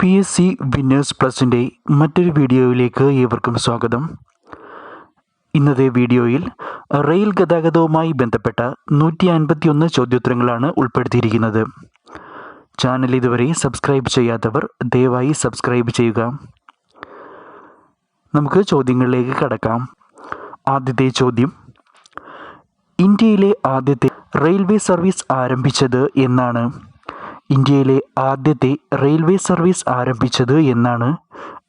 UPSC winners പ്ലസിൻ്റെ മറ്റൊരു വീഡിയോയിലേക്ക് ഏവർക്കും സ്വാഗതം. ഇന്നത്തെ വീഡിയോയിൽ റെയിൽ ഗതാഗതവുമായി ബന്ധപ്പെട്ട 151 ചോദ്യോത്തരങ്ങളാണ് ഉൾപ്പെടുത്തിയിരിക്കുന്നത്. ചാനൽ ഇതുവരെ സബ്സ്ക്രൈബ് ചെയ്യാത്തവർ ദയവായി സബ്സ്ക്രൈബ് ചെയ്യുക. നമുക്ക് ചോദ്യങ്ങളിലേക്ക് കടക്കാം. ആദ്യത്തെ ചോദ്യം, ഇന്ത്യയിലെ ആദ്യത്തെ റെയിൽവേ സർവീസ് ആരംഭിച്ചത് എന്നാണ്? ഇന്ത്യയിലെ ആദ്യത്തെ റെയിൽവേ സർവീസ് ആരംഭിച്ചത് എന്നാണ്?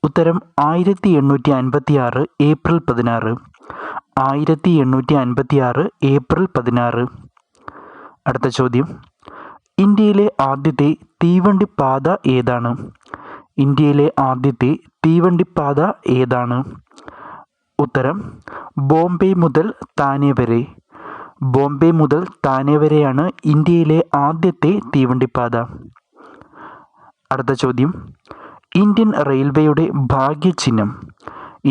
ഉത്തരം 1856 ഏപ്രിൽ 16. 1856 ഏപ്രിൽ 16. അടുത്ത ചോദ്യം, ഇന്ത്യയിലെ ആദ്യത്തെ തീവണ്ടിപ്പാത ഏതാണ്? ഇന്ത്യയിലെ ആദ്യത്തെ തീവണ്ടിപ്പാത ഏതാണ്? ഉത്തരം ബോംബെ മുതൽ താനെ വരെ. ബോംബെ മുതൽ താനെ വരെയാണ് ഇന്ത്യയിലെ ആദ്യത്തെ തീവണ്ടിപ്പാത. അടുത്ത ചോദ്യം, ഇന്ത്യൻ റെയിൽവേയുടെ ഭാഗ്യചിഹ്നം.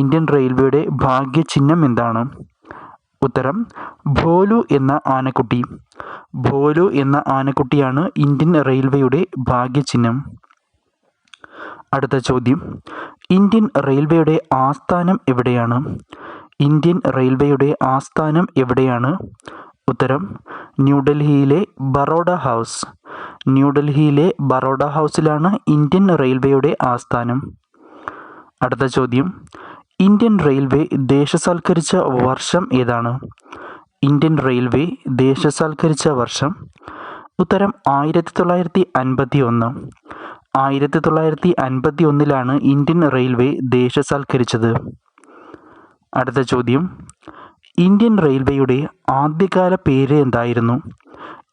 ഇന്ത്യൻ റെയിൽവേയുടെ ഭാഗ്യചിഹ്നം എന്താണ്? ഉത്തരം ഭോലു എന്ന ആനക്കുട്ടി. ഭോലു എന്ന ആനക്കുട്ടിയാണ് ഇന്ത്യൻ റെയിൽവേയുടെ ഭാഗ്യചിഹ്നം. അടുത്ത ചോദ്യം, ഇന്ത്യൻ റെയിൽവേയുടെ ആസ്ഥാനം എവിടെയാണ്? ഇന്ത്യൻ റെയിൽവേയുടെ ആസ്ഥാനം എവിടെയാണ്? ഉത്തരം ന്യൂഡൽഹിയിലെ ബറോഡ ഹൗസ്. ന്യൂഡൽഹിയിലെ ബറോഡ ഹൗസിലാണ് ഇന്ത്യൻ റെയിൽവേയുടെ ആസ്ഥാനം. അടുത്ത ചോദ്യം, ഇന്ത്യൻ റെയിൽവേ ദേശസാൽക്കരിച്ച വർഷം ഏതാണ്? ഇന്ത്യൻ റെയിൽവേ ദേശസാൽക്കരിച്ച വർഷം? ഉത്തരം 1951. 1951 ഇന്ത്യൻ റെയിൽവേ ദേശസാൽക്കരിച്ചത്. അടുത്ത ചോദ്യം, ഇന്ത്യൻ റെയിൽവേയുടെ ആദ്യകാല പേര് എന്തായിരുന്നു?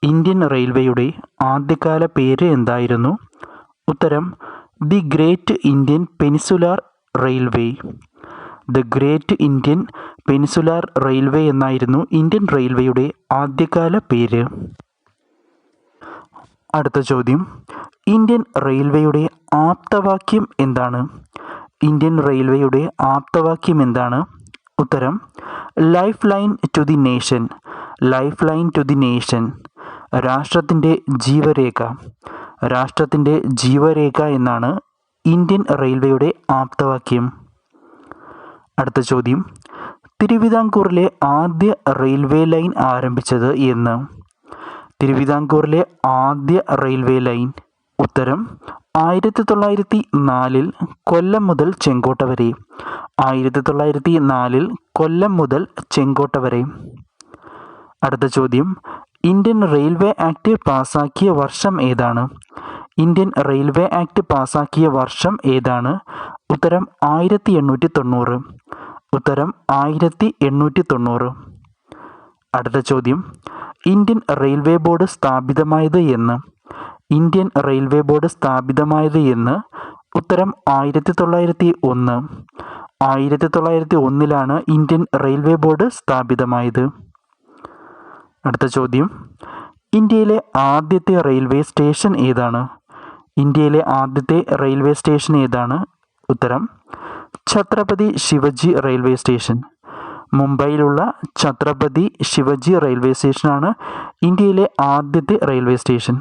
ഇന്ത്യൻ റെയിൽവേയുടെ ആദ്യകാല പേര് എന്തായിരുന്നു? ഉത്തരം the great Indian peninsular railway. The great Indian peninsular railway എന്നായിരുന്നു ഇന്ത്യൻ റെയിൽവേയുടെ ആദ്യകാല പേര്. അടുത്ത ചോദ്യം, ഇന്ത്യൻ റെയിൽവേയുടെ ആപ്തവാക്യം എന്താണ്? ഇന്ത്യൻ റെയിൽവേയുടെ ആപ്തവാക്യം എന്താണ്? ഉത്തരം life line to the nation. Life line to the nation. രാഷ്ട്രത്തിൻ്റെ ജീവരേഖ. രാഷ്ട്രത്തിൻ്റെ ജീവരേഖ എന്നാണ് ഇന്ത്യൻ റെയിൽവേയുടെ ആപ്തവാക്യം. അടുത്ത ചോദ്യം, തിരുവിതാംകൂറിലെ ആദ്യ റെയിൽവേ ലൈൻ ആരംഭിച്ചത് എന്ന്? തിരുവിതാംകൂറിലെ ആദ്യ റെയിൽവേ ലൈൻ? ഉത്തരം 1904 കൊല്ലം മുതൽ ചെങ്കോട്ട വരെ. 1904 കൊല്ലം മുതൽ ചെങ്കോട്ട വരെ. അടുത്ത ചോദ്യം, ഇന്ത്യൻ റെയിൽവേ ആക്ട് പാസാക്കിയ വർഷം ഏതാണ്? ഇന്ത്യൻ റെയിൽവേ ആക്ട് പാസാക്കിയ വർഷം ഏതാണ്? ഉത്തരം 1890. ഉത്തരം 1890. അടുത്ത ചോദ്യം, ഇന്ത്യൻ റെയിൽവേ ബോർഡ് സ്ഥാപിതമായത് എന്ന്? ഇന്ത്യൻ റെയിൽവേ ബോർഡ് സ്ഥാപിതമായത് എന്ന്? ഉത്തരം 1901. 1901 ഇന്ത്യൻ റെയിൽവേ ബോർഡ് സ്ഥാപിതമായത്. അടുത്ത ചോദ്യം, ഇന്ത്യയിലെ ആദ്യത്തെ റെയിൽവേ സ്റ്റേഷൻ ഏതാണ്? ഇന്ത്യയിലെ ആദ്യത്തെ റെയിൽവേ സ്റ്റേഷൻ ഏതാണ്? ഉത്തരം ഛത്രപതി ശിവജി റെയിൽവേ സ്റ്റേഷൻ. മുംബൈയിലുള്ള ഛത്രപതി ശിവജി റെയിൽവേ സ്റ്റേഷനാണ് ഇന്ത്യയിലെ ആദ്യത്തെ റെയിൽവേ സ്റ്റേഷൻ.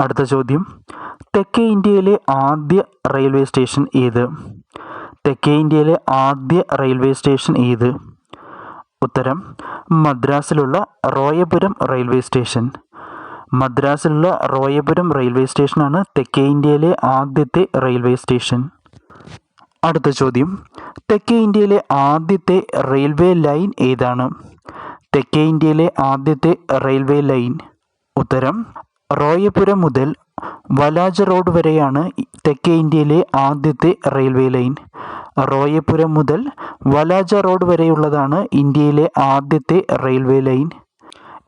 അടുത്ത ചോദ്യം, തെക്കേ ഇന്ത്യയിലെ ആദ്യ റെയിൽവേ സ്റ്റേഷൻ ഏത്? തെക്കേ ഇന്ത്യയിലെ ആദ്യ റെയിൽവേ സ്റ്റേഷൻ ഏത്? ഉത്തരം മദ്രാസിലുള്ള റോയപുരം റെയിൽവേ സ്റ്റേഷൻ. മദ്രാസിലുള്ള റോയപുരം റെയിൽവേ സ്റ്റേഷനാണ് തെക്കേ ഇന്ത്യയിലെ ആദ്യത്തെ റെയിൽവേ സ്റ്റേഷൻ. അടുത്ത ചോദ്യം, തെക്കേ ഇന്ത്യയിലെ ആദ്യത്തെ റെയിൽവേ ലൈൻ ഏതാണ്? തെക്കേ ഇന്ത്യയിലെ ആദ്യത്തെ റെയിൽവേ ലൈൻ? ഉത്തരം റോയപുരം മുതൽ വലാജ റോഡ് വരെയാണ് തെക്കേ ഇന്ത്യയിലെ ആദ്യത്തെ റെയിൽവേ ലൈൻ. റോയപുരം മുതൽ വലാജ റോഡ് വരെയുള്ളതാണ് ഇന്ത്യയിലെ ആദ്യത്തെ റെയിൽവേ ലൈൻ.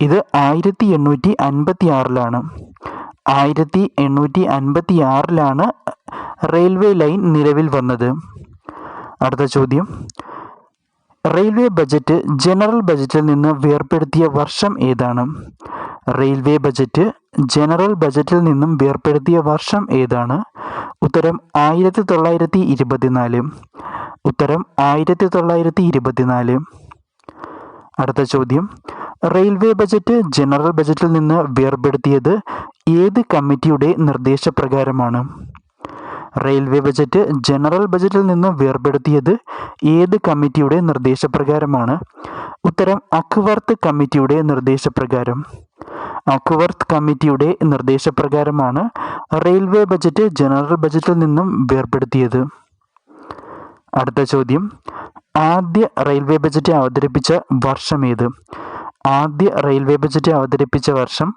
ഇത് 1856 1856 റെയിൽവേ ലൈൻ നിലവിൽ വന്നത്. അടുത്ത ചോദ്യം, റെയിൽവേ ബജറ്റ് ജനറൽ ബജറ്റിൽ നിന്ന് വേർപെടുത്തിയ വർഷം ഏതാണ്? റെയിൽവേ ബജറ്റ് ജനറൽ ബജറ്റിൽ നിന്നും വേർപെടുത്തിയ വർഷം ഏതാണ്? ഉത്തരം 1924. ഉത്തരം 1924. അടുത്ത ചോദ്യം, റെയിൽവേ ബജറ്റ് ജനറൽ ബജറ്റിൽ നിന്ന് വേർപെടുത്തിയത് ഏത് കമ്മിറ്റിയുടെ നിർദ്ദേശപ്രകാരമാണ്? റെയിൽവേ ബജറ്റ് ജനറൽ ബജറ്റിൽ നിന്ന് വേർപെടുത്തിയത് ഏത് കമ്മിറ്റിയുടെ നിർദ്ദേശപ്രകാരമാണ്? ഉത്തരം അക്വർത്ത് കമ്മിറ്റിയുടെ നിർദ്ദേശപ്രകാരം. അക്വർത്ത് കമ്മിറ്റിയുടെ നിർദ്ദേശപ്രകാരമാണ് റെയിൽവേ ബജറ്റ് ജനറൽ ബജറ്റിൽ നിന്നും വേർപെടുത്തിയത്. അടുത്ത ചോദ്യം, ആദ്യ റെയിൽവേ ബജറ്റ് അവതരിപ്പിച്ച വർഷം ഏത്? ആദ്യ റെയിൽവേ ബജറ്റ് അവതരിപ്പിച്ച വർഷം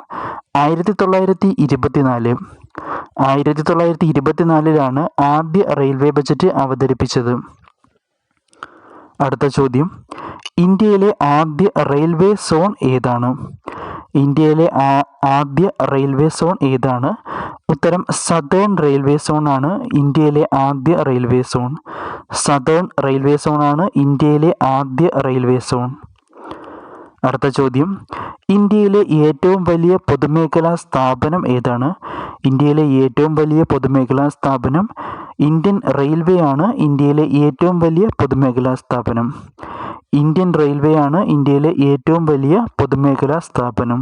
1924. 1924 ആദ്യ റെയിൽവേ ബജറ്റ് അവതരിപ്പിച്ചത്. അടുത്ത ചോദ്യം, ഇന്ത്യയിലെ ആദ്യ റെയിൽവേ സോൺ ഏതാണ്? ഇന്ത്യയിലെ ആദ്യ റെയിൽവേ സോൺ ഏതാണ്? ഉത്തരം സതേൺ റെയിൽവേ സോൺ ആണ് ഇന്ത്യയിലെ ആദ്യ railway zone. Southern railway zone ആണ് ഇന്ത്യയിലെ ആദ്യ റെയിൽവേ സോൺ. അടുത്ത ചോദ്യം, ഇന്ത്യയിലെ ഏറ്റവും വലിയ പൊതുമേഖലാ സ്ഥാപനം ഏതാണ്? ഇന്ത്യയിലെ ഏറ്റവും വലിയ പൊതുമേഖലാ സ്ഥാപനം ഇന്ത്യൻ റെയിൽവേ ആണ്. ഇന്ത്യയിലെ ഏറ്റവും വലിയ പൊതുമേഖലാ സ്ഥാപനം ഇന്ത്യൻ റെയിൽവേ ആണ് ഇന്ത്യയിലെ ഏറ്റവും വലിയ പൊതുമേഖലാ സ്ഥാപനം.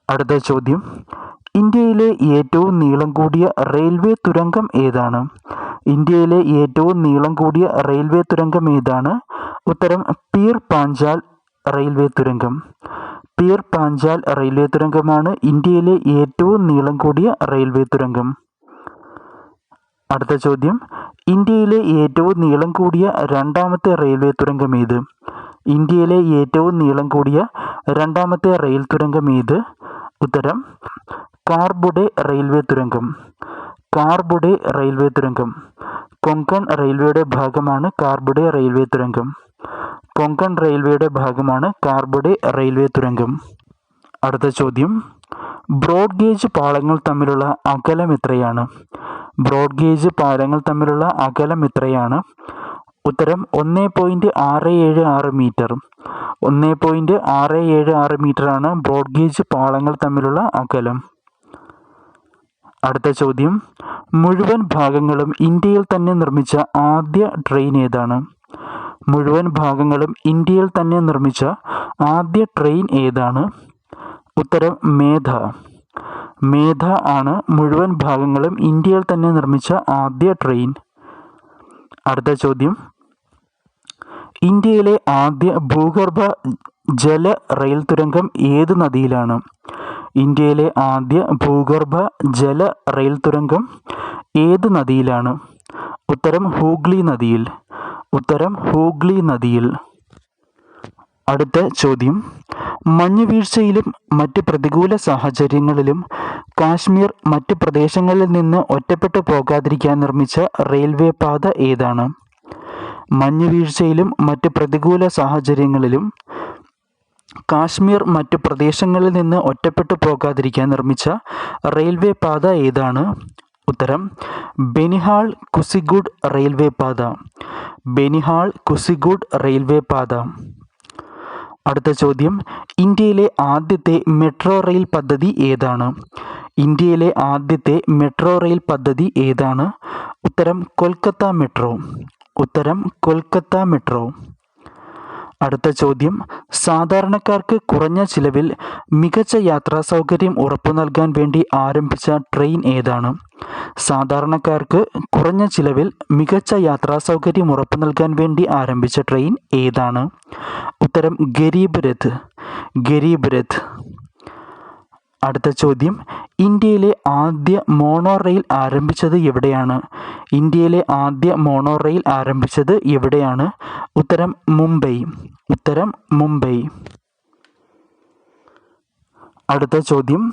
അടുത്ത ചോദ്യം, ഇന്ത്യയിലെ ഏറ്റവും നീളം കൂടിയ റെയിൽവേ തുരങ്കം ഏതാണ്? ഇന്ത്യയിലെ ഏറ്റവും നീളം കൂടിയ റെയിൽവേ തുരങ്കം ഏതാണ്? ഉത്തരം പീർ പാഞ്ചാൽ റെയിൽവേ തുരങ്കം. പീർ പാഞ്ചാൽ റെയിൽവേ തുരങ്കമാണ് ഇന്ത്യയിലെ ഏറ്റവും നീളം കൂടിയ റെയിൽവേ തുരങ്കം. അടുത്ത ചോദ്യം, ഇന്ത്യയിലെ ഏറ്റവും നീളം കൂടിയ രണ്ടാമത്തെ റെയിൽവേ തുരങ്കം ഏത്? ഇന്ത്യയിലെ ഏറ്റവും നീളം കൂടിയ രണ്ടാമത്തെ റെയിൽ തുരങ്കം ഏത്? ഉത്തരം കാർബുഡെ റെയിൽവേ തുരങ്കം. കാർബുഡെ റെയിൽവേ തുരങ്കം കൊങ്കൺ റെയിൽവേയുടെ ഭാഗമാണ് കാർബുഡെ റെയിൽവേ തുരങ്കം. കൊങ്കൺ റെയിൽവേയുടെ ഭാഗമാണ് കാർബുഡെ റെയിൽവേ തുരങ്കം. അടുത്ത ചോദ്യം, ബ്രോഡ് ഗേജ് പാളങ്ങൾ തമ്മിലുള്ള അകലം എത്രയാണ്? ബ്രോഡ് ഗേജ് പാലങ്ങൾ തമ്മിലുള്ള അകലം എത്രയാണ്? ഉത്തരം 1.676 മീറ്റർ. 1.676 മീറ്ററാണ് ബ്രോഡ് ഗേജ് പാളങ്ങൾ തമ്മിലുള്ള അകലം. അടുത്ത ചോദ്യം, മുഴുവൻ ഭാഗങ്ങളും ഇന്ത്യയിൽ തന്നെ നിർമ്മിച്ച ആദ്യ ട്രെയിൻ ഏതാണ്? മുഴുവൻ ഭാഗങ്ങളും ഇന്ത്യയിൽ തന്നെ നിർമ്മിച്ച ആദ്യ ട്രെയിൻ ഏതാണ്? ഉത്തരം മേധ. മേധ ആണ് മുഴുവൻ ഭാഗങ്ങളും ഇന്ത്യയിൽ തന്നെ നിർമ്മിച്ച ആദ്യ ട്രെയിൻ. അടുത്ത ചോദ്യം, ഇന്ത്യയിലെ ആദ്യ ഭൂഗർഭ ജല റെയിൽ തുരങ്കം ഏത് നദിയിലാണ്? ഇന്ത്യയിലെ ആദ്യ ഭൂഗർഭ ജല റെയിൽ തുരങ്കം ഏത് നദിയിലാണ്? ഉത്തരം ഹൂഗ്ലി നദിയിൽ. ഉത്തരം ഹൂഗ്ലി നദിയിൽ. അടുത്ത ചോദ്യം, മഞ്ഞുവീഴ്ചയിലും മറ്റ് പ്രതികൂല സാഹചര്യങ്ങളിലും കാശ്മീർ മറ്റ് പ്രദേശങ്ങളിൽ നിന്ന് ഒറ്റപ്പെട്ടു പോകാതിരിക്കാൻ നിർമ്മിച്ച റെയിൽവേ പാത ഏതാണ്? മഞ്ഞുവീഴ്ചയിലും മറ്റ് പ്രതികൂല സാഹചര്യങ്ങളിലും കാശ്മീർ മറ്റ് പ്രദേശങ്ങളിൽ നിന്ന് ഒറ്റപ്പെട്ടു പോകാതിരിക്കാൻ നിർമ്മിച്ച റെയിൽവേ പാത ഏതാണ്? ഉത്തരം ബെനിഹാൾ കുസിഗുഡ് റെയിൽവേ പാത. ബെനിഹാൾ കുസിഗുഡ് റെയിൽവേ പാത. അടുത്ത ചോദ്യം, ഇന്ത്യയിലെ ആദ്യത്തെ മെട്രോ റെയിൽ പദ്ധതി ഏതാണ്? ഇന്ത്യയിലെ ആദ്യത്തെ മെട്രോ റെയിൽ പദ്ധതി ഏതാണ്? ഉത്തരം കൊൽക്കത്ത മെട്രോ. ഉത്തരം കൊൽക്കത്ത മെട്രോ. അടുത്ത ചോദ്യം, സാധാരണക്കാർക്ക് കുറഞ്ഞ ചിലവിൽ മികച്ച യാത്രാ സൗകര്യം ഉറപ്പു നൽകാൻ വേണ്ടി ആരംഭിച്ച ട്രെയിൻ ഏതാണ്? സാധാരണക്കാർക്ക് കുറഞ്ഞ ചിലവിൽ മികച്ച യാത്രാ സൗകര്യം ഉറപ്പു നൽകാൻ വേണ്ടി ആരംഭിച്ച ട്രെയിൻ ഏതാണ്? ഉത്തരം ഗരീബ് രഥ്. ഗരീബ് രഥ്. അടുത്ത ചോദ്യം, ഇന്ത്യയിലെ ആദ്യ മോണോ റെയിൽ ആരംഭിച്ചത് എവിടെയാണ്? ഇന്ത്യയിലെ ആദ്യ മോണോ റെയിൽ ആരംഭിച്ചത് എവിടെയാണ്? ഉത്തരം മുംബൈ. ഉത്തരം മുംബൈ. അടുത്ത ചോദ്യം,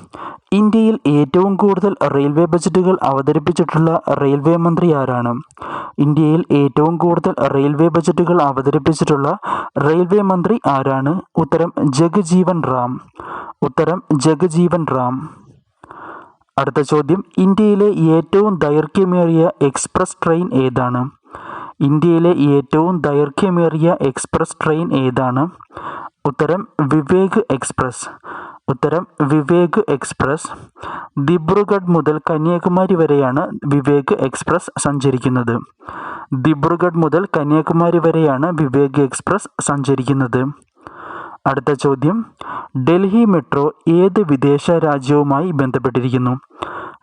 ഇന്ത്യയിൽ ഏറ്റവും കൂടുതൽ റെയിൽവേ ബജറ്റുകൾ അവതരിപ്പിച്ചിട്ടുള്ള റെയിൽവേ മന്ത്രി ആരാണ്? ഇന്ത്യയിൽ ഏറ്റവും കൂടുതൽ റെയിൽവേ ബജറ്റുകൾ അവതരിപ്പിച്ചിട്ടുള്ള റെയിൽവേ മന്ത്രി ആരാണ്? ഉത്തരം ജഗ്ജീവൻ റാം. ഉത്തരം ജഗ്ജീവൻ റാം. അടുത്ത ചോദ്യം, ഇന്ത്യയിലെ ഏറ്റവും ദൈർഘ്യമേറിയ എക്സ്പ്രസ് ട്രെയിൻ ഏതാണ്? ഇന്ത്യയിലെ ഏറ്റവും ദൈർഘ്യമേറിയ എക്സ്പ്രസ് ട്രെയിൻ ഏതാണ്? ഉത്തരം വിവേക് എക്സ്പ്രസ്. ഉത്തരം വിവേക് എക്സ്പ്രസ്. ദിബ്രുഗഡ് മുതൽ കന്യാകുമാരി വരെയാണ് വിവേക് എക്സ്പ്രസ് സഞ്ചരിക്കുന്നത്. ദിബ്രുഗഡ് മുതൽ കന്യാകുമാരി വരെയാണ് വിവേക് എക്സ്പ്രസ് സഞ്ചരിക്കുന്നത്. അടുത്ത ചോദ്യം, ഡൽഹി മെട്രോ ഏത് വിദേശ രാജ്യവുമായി ബന്ധപ്പെട്ടിരിക്കുന്നു?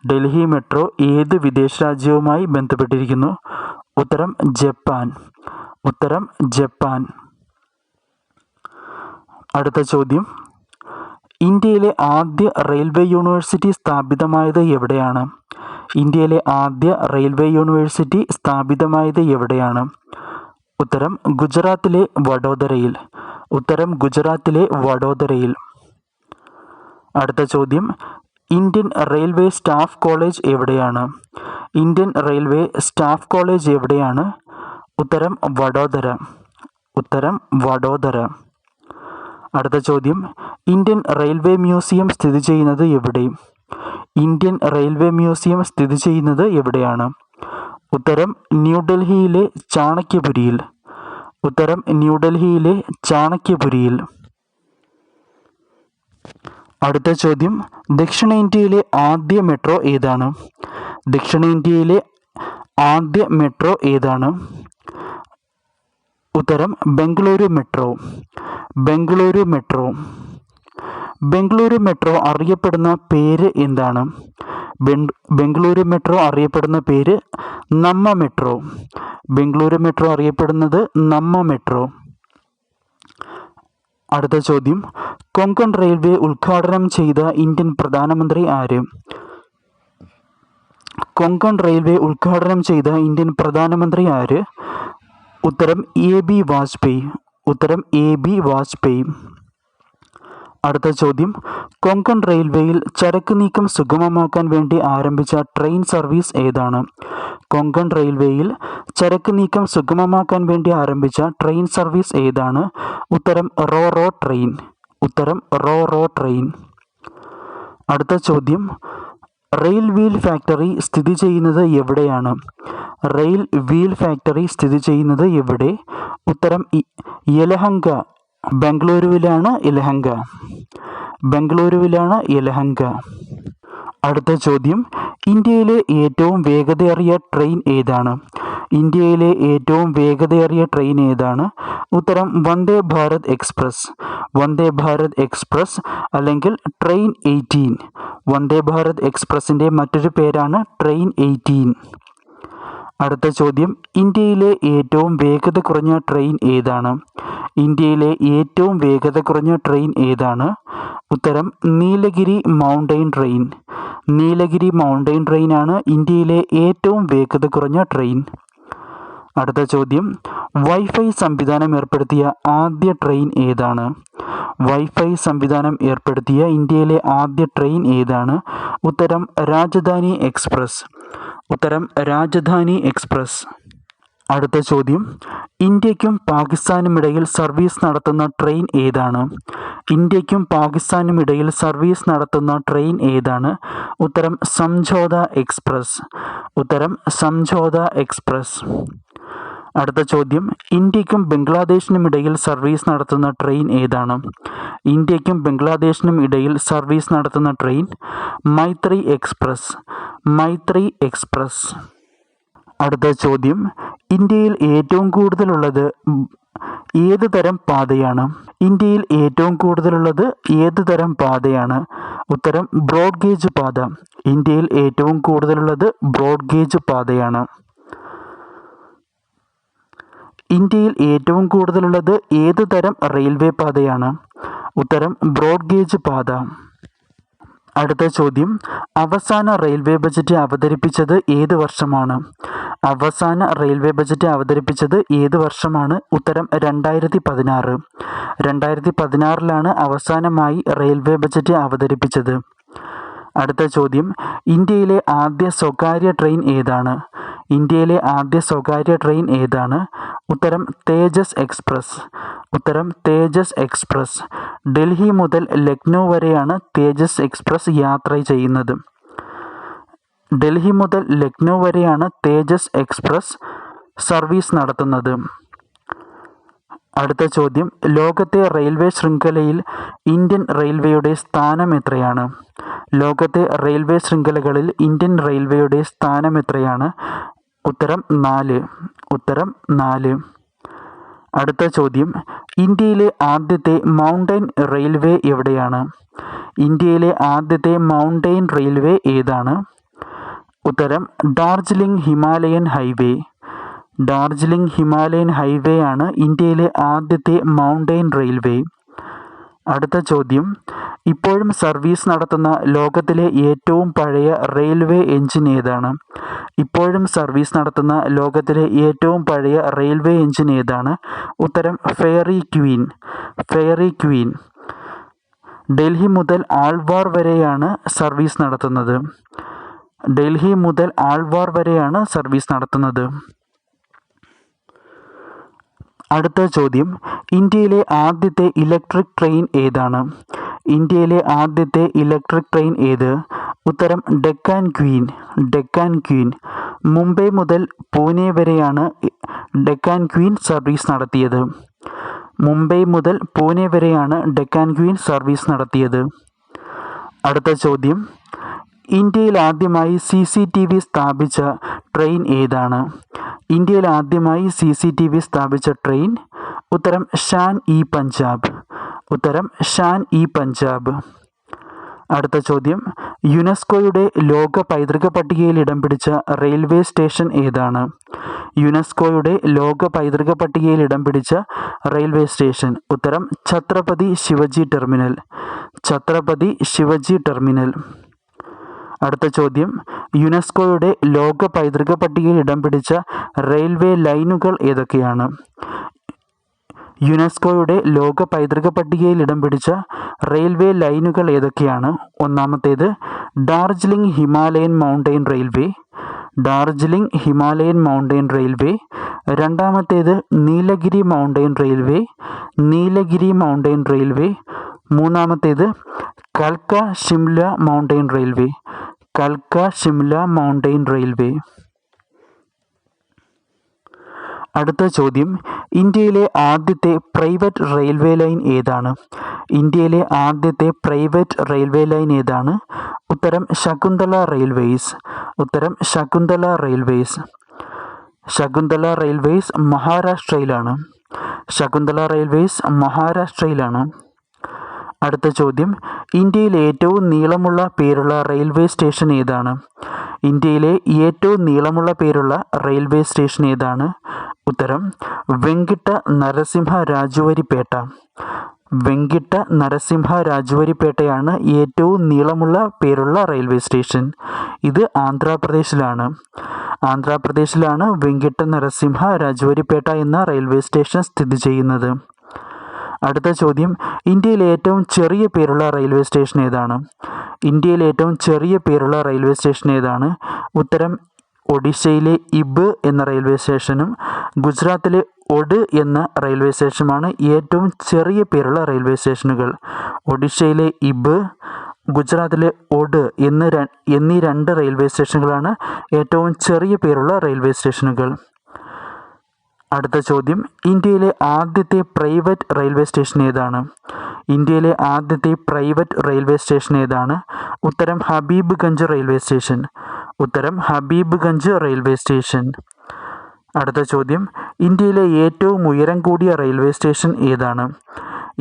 ഡൽഹി മെട്രോ ഏത് വിദേശ രാജ്യവുമായി ബന്ധപ്പെട്ടിരിക്കുന്നു? ഉത്തരം ജപ്പാൻ. ഉത്തരം ജപ്പാൻ. അടുത്ത ചോദ്യം, ഇന്ത്യയിലെ ആദ്യ റെയിൽവേ യൂണിവേഴ്സിറ്റി സ്ഥാപിതമായത് എവിടെയാണ്? ഇന്ത്യയിലെ ആദ്യ റെയിൽവേ യൂണിവേഴ്സിറ്റി സ്ഥാപിതമായത് എവിടെയാണ്? ഉത്തരം ഗുജറാത്തിലെ വഡോദരയിൽ. ഉത്തരം ഗുജറാത്തിലെ വഡോദരയിൽ. അടുത്ത ചോദ്യം, ഇന്ത്യൻ റെയിൽവേ സ്റ്റാഫ് കോളേജ് എവിടെയാണ്? ഇന്ത്യൻ റെയിൽവേ സ്റ്റാഫ് കോളേജ് എവിടെയാണ്? ഉത്തരം വഡോദര. ഉത്തരം വഡോദര. അടുത്ത ചോദ്യം, ഇന്ത്യൻ റെയിൽവേ മ്യൂസിയം സ്ഥിതി ചെയ്യുന്നത് എവിടെ? ഇന്ത്യൻ റെയിൽവേ മ്യൂസിയം സ്ഥിതി ചെയ്യുന്നത് എവിടെയാണ്? ഉത്തരം ന്യൂഡൽഹിയിലെ ചാണക്യപുരിയിൽ. ഉത്തരം ന്യൂഡൽഹിയിലെ ചാണക്യപുരിയിൽ. അടുത്ത ചോദ്യം, ദക്ഷിണേന്ത്യയിലെ ആദ്യ മെട്രോ ഏതാണ്? ദക്ഷിണേന്ത്യയിലെ ആദ്യ മെട്രോ ഏതാണ്? ഉത്തരം Bengaluru metro. Bengaluru metro. Bengaluru metro അറിയപ്പെടുന്ന പേര് എന്താണ്? ബംഗളൂരു മെട്രോ അറിയപ്പെടുന്ന പേര് നമ്മ മെട്രോ. ബംഗളൂരു മെട്രോ അറിയപ്പെടുന്നത് നമ്മ മെട്രോ. അടുത്ത ചോദ്യം, കൊങ്കൺ റെയിൽവേ ഉദ്ഘാടനം ചെയ്ത ഇന്ത്യൻ പ്രധാനമന്ത്രി ആര്? കൊങ്കൺ റെയിൽവേ ഉദ്ഘാടനം ചെയ്ത ഇന്ത്യൻ പ്രധാനമന്ത്രി ആര്? ഉത്തരം എ.ബി. വാജ്പേയി. ഉത്തരം എ.ബി. വാജ്പേയി. അടുത്ത ചോദ്യം, കൊങ്കൺ റെയിൽവേയിൽ ചരക്ക് നീക്കം സുഗമമാക്കാൻ വേണ്ടി ആരംഭിച്ച ട്രെയിൻ സർവീസ് ഏതാണ്? കൊങ്കൺ റെയിൽവേയിൽ ചരക്ക് നീക്കം സുഗമമാക്കാൻ വേണ്ടി ആരംഭിച്ച ട്രെയിൻ സർവീസ് ഏതാണ്? ഉത്തരം റോ ട്രെയിൻ. ഉത്തരം റോ ട്രെയിൻ. അടുത്ത ചോദ്യം, റെയിൽ വീൽ ഫാക്ടറി സ്ഥിതി ചെയ്യുന്നത് എവിടെയാണ്? റെയിൽ വീൽ ഫാക്ടറി സ്ഥിതി ചെയ്യുന്നത് എവിടെ? ഉത്തരം യലഹങ്ക. ബംഗളൂരുവിലാണ് യലഹങ്ക. ബംഗളൂരുവിലാണ് യലഹങ്ക. അടുത്ത ചോദ്യം, ഇന്ത്യയിലെ ഏറ്റവും വേഗതയേറിയ ട്രെയിൻ ഏതാണ്? ഇന്ത്യയിലെ ഏറ്റവും വേഗതയേറിയ ട്രെയിൻ ഏതാണ്? ഉത്തരം വന്ദേ ഭാരത് എക്സ്പ്രസ്. വന്ദേ ഭാരത് എക്സ്പ്രസ് അല്ലെങ്കിൽ ട്രെയിൻ 18. വന്ദേ ഭാരത് എക്സ്പ്രസിൻ്റെ മറ്റൊരു പേരാണ് ട്രെയിൻ 18. അടുത്ത ചോദ്യം, ഇന്ത്യയിലെ ഏറ്റവും വേഗത കുറഞ്ഞ ട്രെയിൻ ഏതാണ്? ഇന്ത്യയിലെ ഏറ്റവും വേഗത കുറഞ്ഞ ട്രെയിൻ ഏതാണ്? ഉത്തരം Nilgiri mountain train. Nilgiri mountain ട്രെയിനാണ് ഇന്ത്യയിലെ ഏറ്റവും വേഗത കുറഞ്ഞ ട്രെയിൻ. അടുത്ത ചോദ്യം, വൈഫൈ സംവിധാനം ഏർപ്പെടുത്തിയ ആദ്യ ട്രെയിൻ ഏതാണ്? വൈഫൈ സംവിധാനം ഏർപ്പെടുത്തിയ ഇന്ത്യയിലെ ആദ്യ ട്രെയിൻ ഏതാണ്? ഉത്തരം രാജധാനി എക്സ്പ്രസ്. ഉത്തരം രാജധാനി എക്സ്പ്രസ്. അടുത്ത ചോദ്യം, ഇന്ത്യക്കും പാകിസ്ഥാനുമിടയിൽ സർവീസ് നടത്തുന്ന ട്രെയിൻ ഏതാണ്? ഇന്ത്യക്കും പാകിസ്ഥാനുമിടയിൽ സർവീസ് നടത്തുന്ന ട്രെയിൻ ഏതാണ്? ഉത്തരം സംഝോത എക്സ്പ്രസ്. ഉത്തരം സംഝോത എക്സ്പ്രസ്. അടുത്ത ചോദ്യം, ഇന്ത്യക്കും ബംഗ്ലാദേശിനുമിടയിൽ സർവീസ് നടത്തുന്ന ട്രെയിൻ ഏതാണ്? ഇന്ത്യക്കും ബംഗ്ലാദേശിനും ഇടയിൽ സർവീസ് നടത്തുന്ന ട്രെയിൻ മൈത്രി എക്സ്പ്രസ്. മൈത്രി എക്സ്പ്രസ്. അടുത്ത ചോദ്യം, ഇന്ത്യയിൽ ഏറ്റവും കൂടുതലുള്ളത് ഏത് തരം പാതയാണ്? ഇന്ത്യയിൽ ഏറ്റവും കൂടുതലുള്ളത് ഏത് തരം പാതയാണ്? ഉത്തരം ബ്രോഡ് ഗേജ് പാത. ഇന്ത്യയിൽ ഏറ്റവും കൂടുതലുള്ളത് ബ്രോഡ് ഗേജ് പാതയാണ്. ഇന്ത്യയിൽ ഏറ്റവും കൂടുതലുള്ളത് ഏത് തരം റെയിൽവേ പാതയാണ്? ഉത്തരം ബ്രോഡ് ഗേജ് പാത. അടുത്ത ചോദ്യം, അവസാന റെയിൽവേ ബജറ്റ് അവതരിപ്പിച്ചത് ഏത് വർഷമാണ്? അവസാന റെയിൽവേ ബജറ്റ് അവതരിപ്പിച്ചത് ഏത് വർഷമാണ്? ഉത്തരം 2016. 2016 അവസാനമായി റെയിൽവേ ബജറ്റ് അവതരിപ്പിച്ചത്. അടുത്ത ചോദ്യം, ഇന്ത്യയിലെ ആദ്യ സ്വകാര്യ ട്രെയിൻ ഏതാണ്? ഇന്ത്യയിലെ ആദ്യ സ്വകാര്യ ട്രെയിൻ ഏതാണ്? ഉത്തരം തേജസ് എക്സ്പ്രസ്. ഉത്തരം തേജസ് എക്സ്പ്രസ്. ഡൽഹി മുതൽ ലക്നൗ വരെയാണ് തേജസ് എക്സ്പ്രസ് യാത്ര ചെയ്യുന്നത്. ഡൽഹി മുതൽ ലക്നൗ വരെയാണ് തേജസ് എക്സ്പ്രസ് സർവീസ് നടത്തുന്നത്. അടുത്ത ചോദ്യം, ലോകത്തെ റെയിൽവേ ശൃംഖലയിൽ ഇന്ത്യൻ റെയിൽവേയുടെ സ്ഥാനം എത്രയാണ്? ലോകത്തെ റെയിൽവേ ശൃംഖലകളിൽ ഇന്ത്യൻ റെയിൽവേയുടെ സ്ഥാനം എത്രയാണ്? ഉത്തരം 4. ഉത്തരം 4. അടുത്ത ചോദ്യം, ഇന്ത്യയിലെ ആദ്യത്തെ മൗണ്ടൻ റെയിൽവേ എവിടെയാണ്? ഇന്ത്യയിലെ ആദ്യത്തെ മൗണ്ടൻ റെയിൽവേ ഏതാണ്? ഉത്തരം Darjeeling Himalayan highway. Darjeeling Himalayan highway ആണ് ഇന്ത്യയിലെ ആദ്യത്തെ മൗണ്ടൻ റെയിൽവേ. അടുത്ത ചോദ്യം, ഇപ്പോഴും സർവീസ് നടത്തുന്ന ലോകത്തിലെ ഏറ്റവും പഴയ റെയിൽവേ എഞ്ചിൻ ഏതാണ്? ഇപ്പോഴും സർവീസ് നടത്തുന്ന ലോകത്തിലെ ഏറ്റവും പഴയ റെയിൽവേ എഞ്ചിൻ ഏതാണ്? ഉത്തരം fairy Queen. Fairy Queen. Delhi മുതൽ ആൾവാർ വരെയാണ് സർവീസ് നടത്തുന്നത്. ഡൽഹി മുതൽ ആൾവാർ വരെയാണ് സർവീസ് നടത്തുന്നത്. അടുത്ത ചോദ്യം, ഇന്ത്യയിലെ ആദ്യത്തെ ഇലക്ട്രിക് ട്രെയിൻ ഏതാണ്? ഇന്ത്യയിലെ ആദ്യത്തെ ഇലക്ട്രിക് ട്രെയിൻ ഏത്? ഉത്തരം ഡെക്കാൻ ക്വീൻ. ഡെക്കാൻ ക്വീൻ. മുംബൈ മുതൽ പൂനെ വരെയാണ് ഡെക്കാൻ ക്വീൻ സർവീസ് നടത്തിയത്. മുംബൈ മുതൽ പൂനെ വരെയാണ് ഡെക്കാൻ ക്വീൻ സർവീസ് നടത്തിയത്. അടുത്ത ചോദ്യം, ഇന്ത്യയിൽ ആദ്യമായി CCTV സ്ഥാപിച്ച ട്രെയിൻ ഏതാണ്? ഇന്ത്യയിൽ ആദ്യമായി CCTV സ്ഥാപിച്ച ട്രെയിൻ? ഉത്തരം ഷാൻ ഇ പഞ്ചാബ്. ഉത്തരം ഷാൻ ഇ പഞ്ചാബ്. അടുത്ത ചോദ്യം, യുനെസ്കോയുടെ ലോക പൈതൃക പട്ടികയിൽ ഇടം പിടിച്ച റെയിൽവേ സ്റ്റേഷൻ ഏതാണ്? യുനെസ്കോയുടെ ലോക പൈതൃക പട്ടികയിൽ ഇടം പിടിച്ച റെയിൽവേ സ്റ്റേഷൻ? ഉത്തരം ഛത്രപതി ശിവജി ടെർമിനൽ. ഛത്രപതി ശിവജി ടെർമിനൽ. അടുത്ത ചോദ്യം, യുനെസ്കോയുടെ ലോക പൈതൃക പട്ടികയിൽ ഇടം പിടിച്ച റെയിൽവേ ലൈനുകൾ ഏതൊക്കെയാണ്? യുനെസ്കോയുടെ ലോക പൈതൃക പട്ടികയിൽ ഇടം പിടിച്ച റെയിൽവേ ലൈനുകൾ ഏതൊക്കെയാണ്? ഒന്നാമത്തേത് Darjeeling Himalayan mountain railway. Darjeeling Himalayan mountain railway. രണ്ടാമത്തേത് Nilgiri mountain railway. Nilgiri mountain railway. മൂന്നാമത്തേത് കൽക്ക ഷിംല മൗണ്ടൻ റെയിൽവേ. കൽക്ക ഷിംല മൗണ്ടൻ റെയിൽവേ. അടുത്ത ചോദ്യം, ഇന്ത്യയിലെ ആദ്യത്തെ പ്രൈവറ്റ് റെയിൽവേ ലൈൻ ഏതാണ്? ഇന്ത്യയിലെ ആദ്യത്തെ പ്രൈവറ്റ് റെയിൽവേ ലൈൻ ഏതാണ്? ഉത്തരം ശകുന്തള റെയിൽവേസ്. ഉത്തരം ശകുന്തള റെയിൽവേസ്. ശകുന്തള റെയിൽവേസ് മഹാരാഷ്ട്രയിലാണ്. ശകുന്തള റെയിൽവേസ് മഹാരാഷ്ട്രയിലാണ്. അടുത്ത ചോദ്യം, ഇന്ത്യയിലെ ഏറ്റവും നീളമുള്ള പേരുള്ള റെയിൽവേ സ്റ്റേഷൻ ഏതാണ്? ഇന്ത്യയിലെ ഏറ്റവും നീളമുള്ള പേരുള്ള റെയിൽവേ സ്റ്റേഷൻ ഏതാണ്? ഉത്തരം വെങ്കിട്ട നരസിംഹ രാജുവരിപേട്ട. വെങ്കിട്ട നരസിംഹ രാജുവരിപേട്ടയാണ് ഏറ്റവും നീളമുള്ള പേരുള്ള റെയിൽവേ സ്റ്റേഷൻ. ഇത് ആന്ധ്രാപ്രദേശിലാണ്. ആന്ധ്രാപ്രദേശിലാണ് വെങ്കിട്ട നരസിംഹ രാജുവരിപേട്ട എന്ന റെയിൽവേ സ്റ്റേഷൻ സ്ഥിതി ചെയ്യുന്നത്. അടുത്ത ചോദ്യം, ഇന്ത്യയിലെ ഏറ്റവും ചെറിയ പേരുള്ള റെയിൽവേ സ്റ്റേഷൻ ഏതാണ്? ഇന്ത്യയിലെ ഏറ്റവും ചെറിയ പേരുള്ള റെയിൽവേ സ്റ്റേഷൻ ഏതാണ്? ഉത്തരം ഒഡീഷയിലെ ഇബ് എന്ന റെയിൽവേ സ്റ്റേഷനും ഗുജറാത്തിലെ ഒഡ് എന്ന റെയിൽവേ സ്റ്റേഷനുമാണ് ഏറ്റവും ചെറിയ പേരുള്ള റെയിൽവേ സ്റ്റേഷനുകൾ. ഒഡീഷയിലെ ഇബ്, ഗുജറാത്തിലെ ഒഡ് എന്നീ രണ്ട് റെയിൽവേ സ്റ്റേഷനുകളാണ് ഏറ്റവും ചെറിയ പേരുള്ള റെയിൽവേ സ്റ്റേഷനുകൾ. അടുത്ത ചോദ്യം, ഇന്ത്യയിലെ ആദ്യത്തെ പ്രൈവറ്റ് റെയിൽവേ സ്റ്റേഷൻ ഏതാണ്? ഇന്ത്യയിലെ ആദ്യത്തെ പ്രൈവറ്റ് റെയിൽവേ സ്റ്റേഷൻ ഏതാണ്? ഉത്തരം ഹബീബ്ഗഞ്ച് റെയിൽവേ സ്റ്റേഷൻ. ഉത്തരം ഹബീബ്ഗഞ്ച് റെയിൽവേ സ്റ്റേഷൻ. അടുത്ത ചോദ്യം, ഇന്ത്യയിലെ ഏറ്റവും ഉയരം കൂടിയ റെയിൽവേ സ്റ്റേഷൻ ഏതാണ്?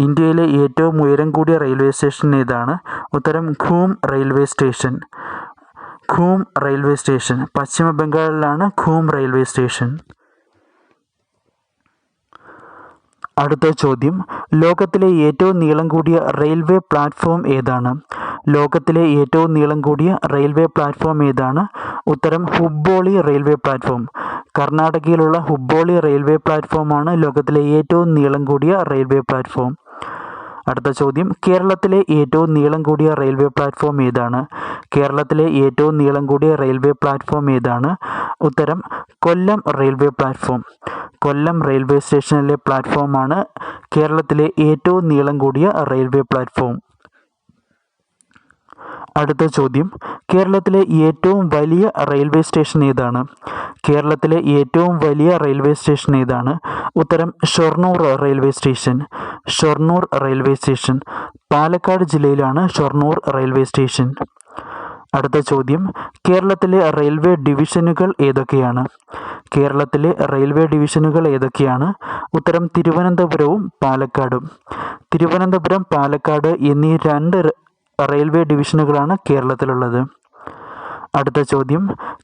ഇന്ത്യയിലെ ഏറ്റവും ഉയരം കൂടിയ റെയിൽവേ സ്റ്റേഷൻ ഏതാണ്? ഉത്തരം Ghum railway station. Ghum railway station. പശ്ചിമ ബംഗാളിലാണ് ഖൂം റെയിൽവേ സ്റ്റേഷൻ. അടുത്ത ചോദ്യം, ലോകത്തിലെ ഏറ്റവും നീളം കൂടിയ റെയിൽവേ പ്ലാറ്റ്ഫോം ഏതാണ്? ലോകത്തിലെ ഏറ്റവും നീളം കൂടിയ റെയിൽവേ പ്ലാറ്റ്ഫോം ഏതാണ്? ഉത്തരം ഹുബ്ബോളി റെയിൽവേ പ്ലാറ്റ്ഫോം. കർണാടകയിലുള്ള ഹുബ്ബോളി റെയിൽവേ പ്ലാറ്റ്ഫോമാണ് ലോകത്തിലെ ഏറ്റവും നീളം കൂടിയ റെയിൽവേ പ്ലാറ്റ്ഫോം. അടുത്ത ചോദ്യം, കേരളത്തിലെ ഏറ്റവും നീളം കൂടിയ റെയിൽവേ പ്ലാറ്റ്ഫോം ഏതാണ്? കേരളത്തിലെ ഏറ്റവും നീളം കൂടിയ റെയിൽവേ പ്ലാറ്റ്ഫോം ഏതാണ്? ഉത്തരം കൊല്ലം റെയിൽവേ പ്ലാറ്റ്ഫോം. കൊല്ലം റെയിൽവേ സ്റ്റേഷനിലെ പ്ലാറ്റ്ഫോമാണ് കേരളത്തിലെ ഏറ്റവും നീളം കൂടിയ റെയിൽവേ പ്ലാറ്റ്ഫോം. അടുത്ത ചോദ്യം, കേരളത്തിലെ ഏറ്റവും വലിയ റെയിൽവേ സ്റ്റേഷൻ ഏതാണ്? കേരളത്തിലെ ഏറ്റവും വലിയ റെയിൽവേ സ്റ്റേഷൻ ഏതാണ്? ഉത്തരം Shoranur railway station. Shoranur railway station. Palakkad ജില്ലയിലാണ് ഷൊർണൂർ റെയിൽവേ സ്റ്റേഷൻ. അടുത്ത ചോദ്യം, കേരളത്തിലെ റെയിൽവേ ഡിവിഷനുകൾ ഏതൊക്കെയാണ്? കേരളത്തിലെ റെയിൽവേ ഡിവിഷനുകൾ ഏതൊക്കെയാണ്? ഉത്തരം തിരുവനന്തപുരവും പാലക്കാടും. തിരുവനന്തപുരം, പാലക്കാട് എന്നീ 2 റെയിൽവേ ഡിവിഷനുകളാണ് കേരളത്തിലുള്ളത്. അടുത്ത ചോദ്യം,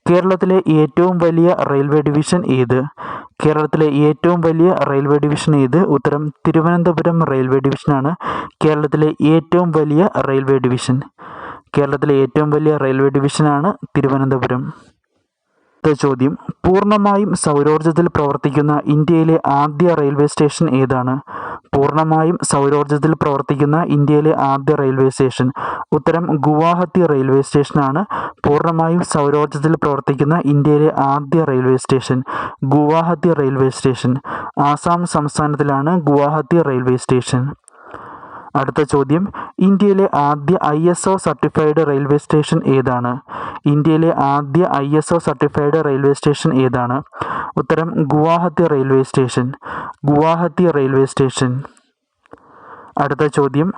കേരളത്തിലെ ഏറ്റവും വലിയ റെയിൽവേ ഡിവിഷൻ ഏത്? കേരളത്തിലെ ഏറ്റവും വലിയ റെയിൽവേ ഡിവിഷൻ ഏത്? ഉത്തരം തിരുവനന്തപുരം റെയിൽവേ ഡിവിഷനാണ് കേരളത്തിലെ ഏറ്റവും വലിയ റെയിൽവേ ഡിവിഷൻ. കേരളത്തിലെ ഏറ്റവും വലിയ റെയിൽവേ ഡിവിഷനാണ് തിരുവനന്തപുരം. അടുത്ത ചോദ്യം, പൂർണ്ണമായും സൗരോർജ്ജത്തിൽ പ്രവർത്തിക്കുന്ന ഇന്ത്യയിലെ ആദ്യ റെയിൽവേ സ്റ്റേഷൻ ഏതാണ്? പൂർണ്ണമായും സൗരോർജ്ജത്തിൽ പ്രവർത്തിക്കുന്ന ഇന്ത്യയിലെ ആദ്യ റെയിൽവേ സ്റ്റേഷൻ. ഉത്തരം ഗുവാഹത്തി റെയിൽവേ സ്റ്റേഷനാണ് പൂർണ്ണമായും സൗരോർജ്ജത്തിൽ പ്രവർത്തിക്കുന്ന ഇന്ത്യയിലെ ആദ്യ railway station. Guwahati railway station Assam സംസ്ഥാനത്തിലാണ് ഗുവാഹത്തി റെയിൽവേ സ്റ്റേഷൻ. അടുത്ത ചോദ്യം, ഇന്ത്യയിലെ ആദ്യ ISO സർട്ടിഫൈഡ് റെയിൽവേ സ്റ്റേഷൻ ഏതാണ്? ഇന്ത്യയിലെ ആദ്യ ISO സർട്ടിഫൈഡ് റെയിൽവേ സ്റ്റേഷൻ ഏതാണ്? ഉത്തരം Guwahati railway station. Guwahati railway station. അടുത്ത ചോദ്യം,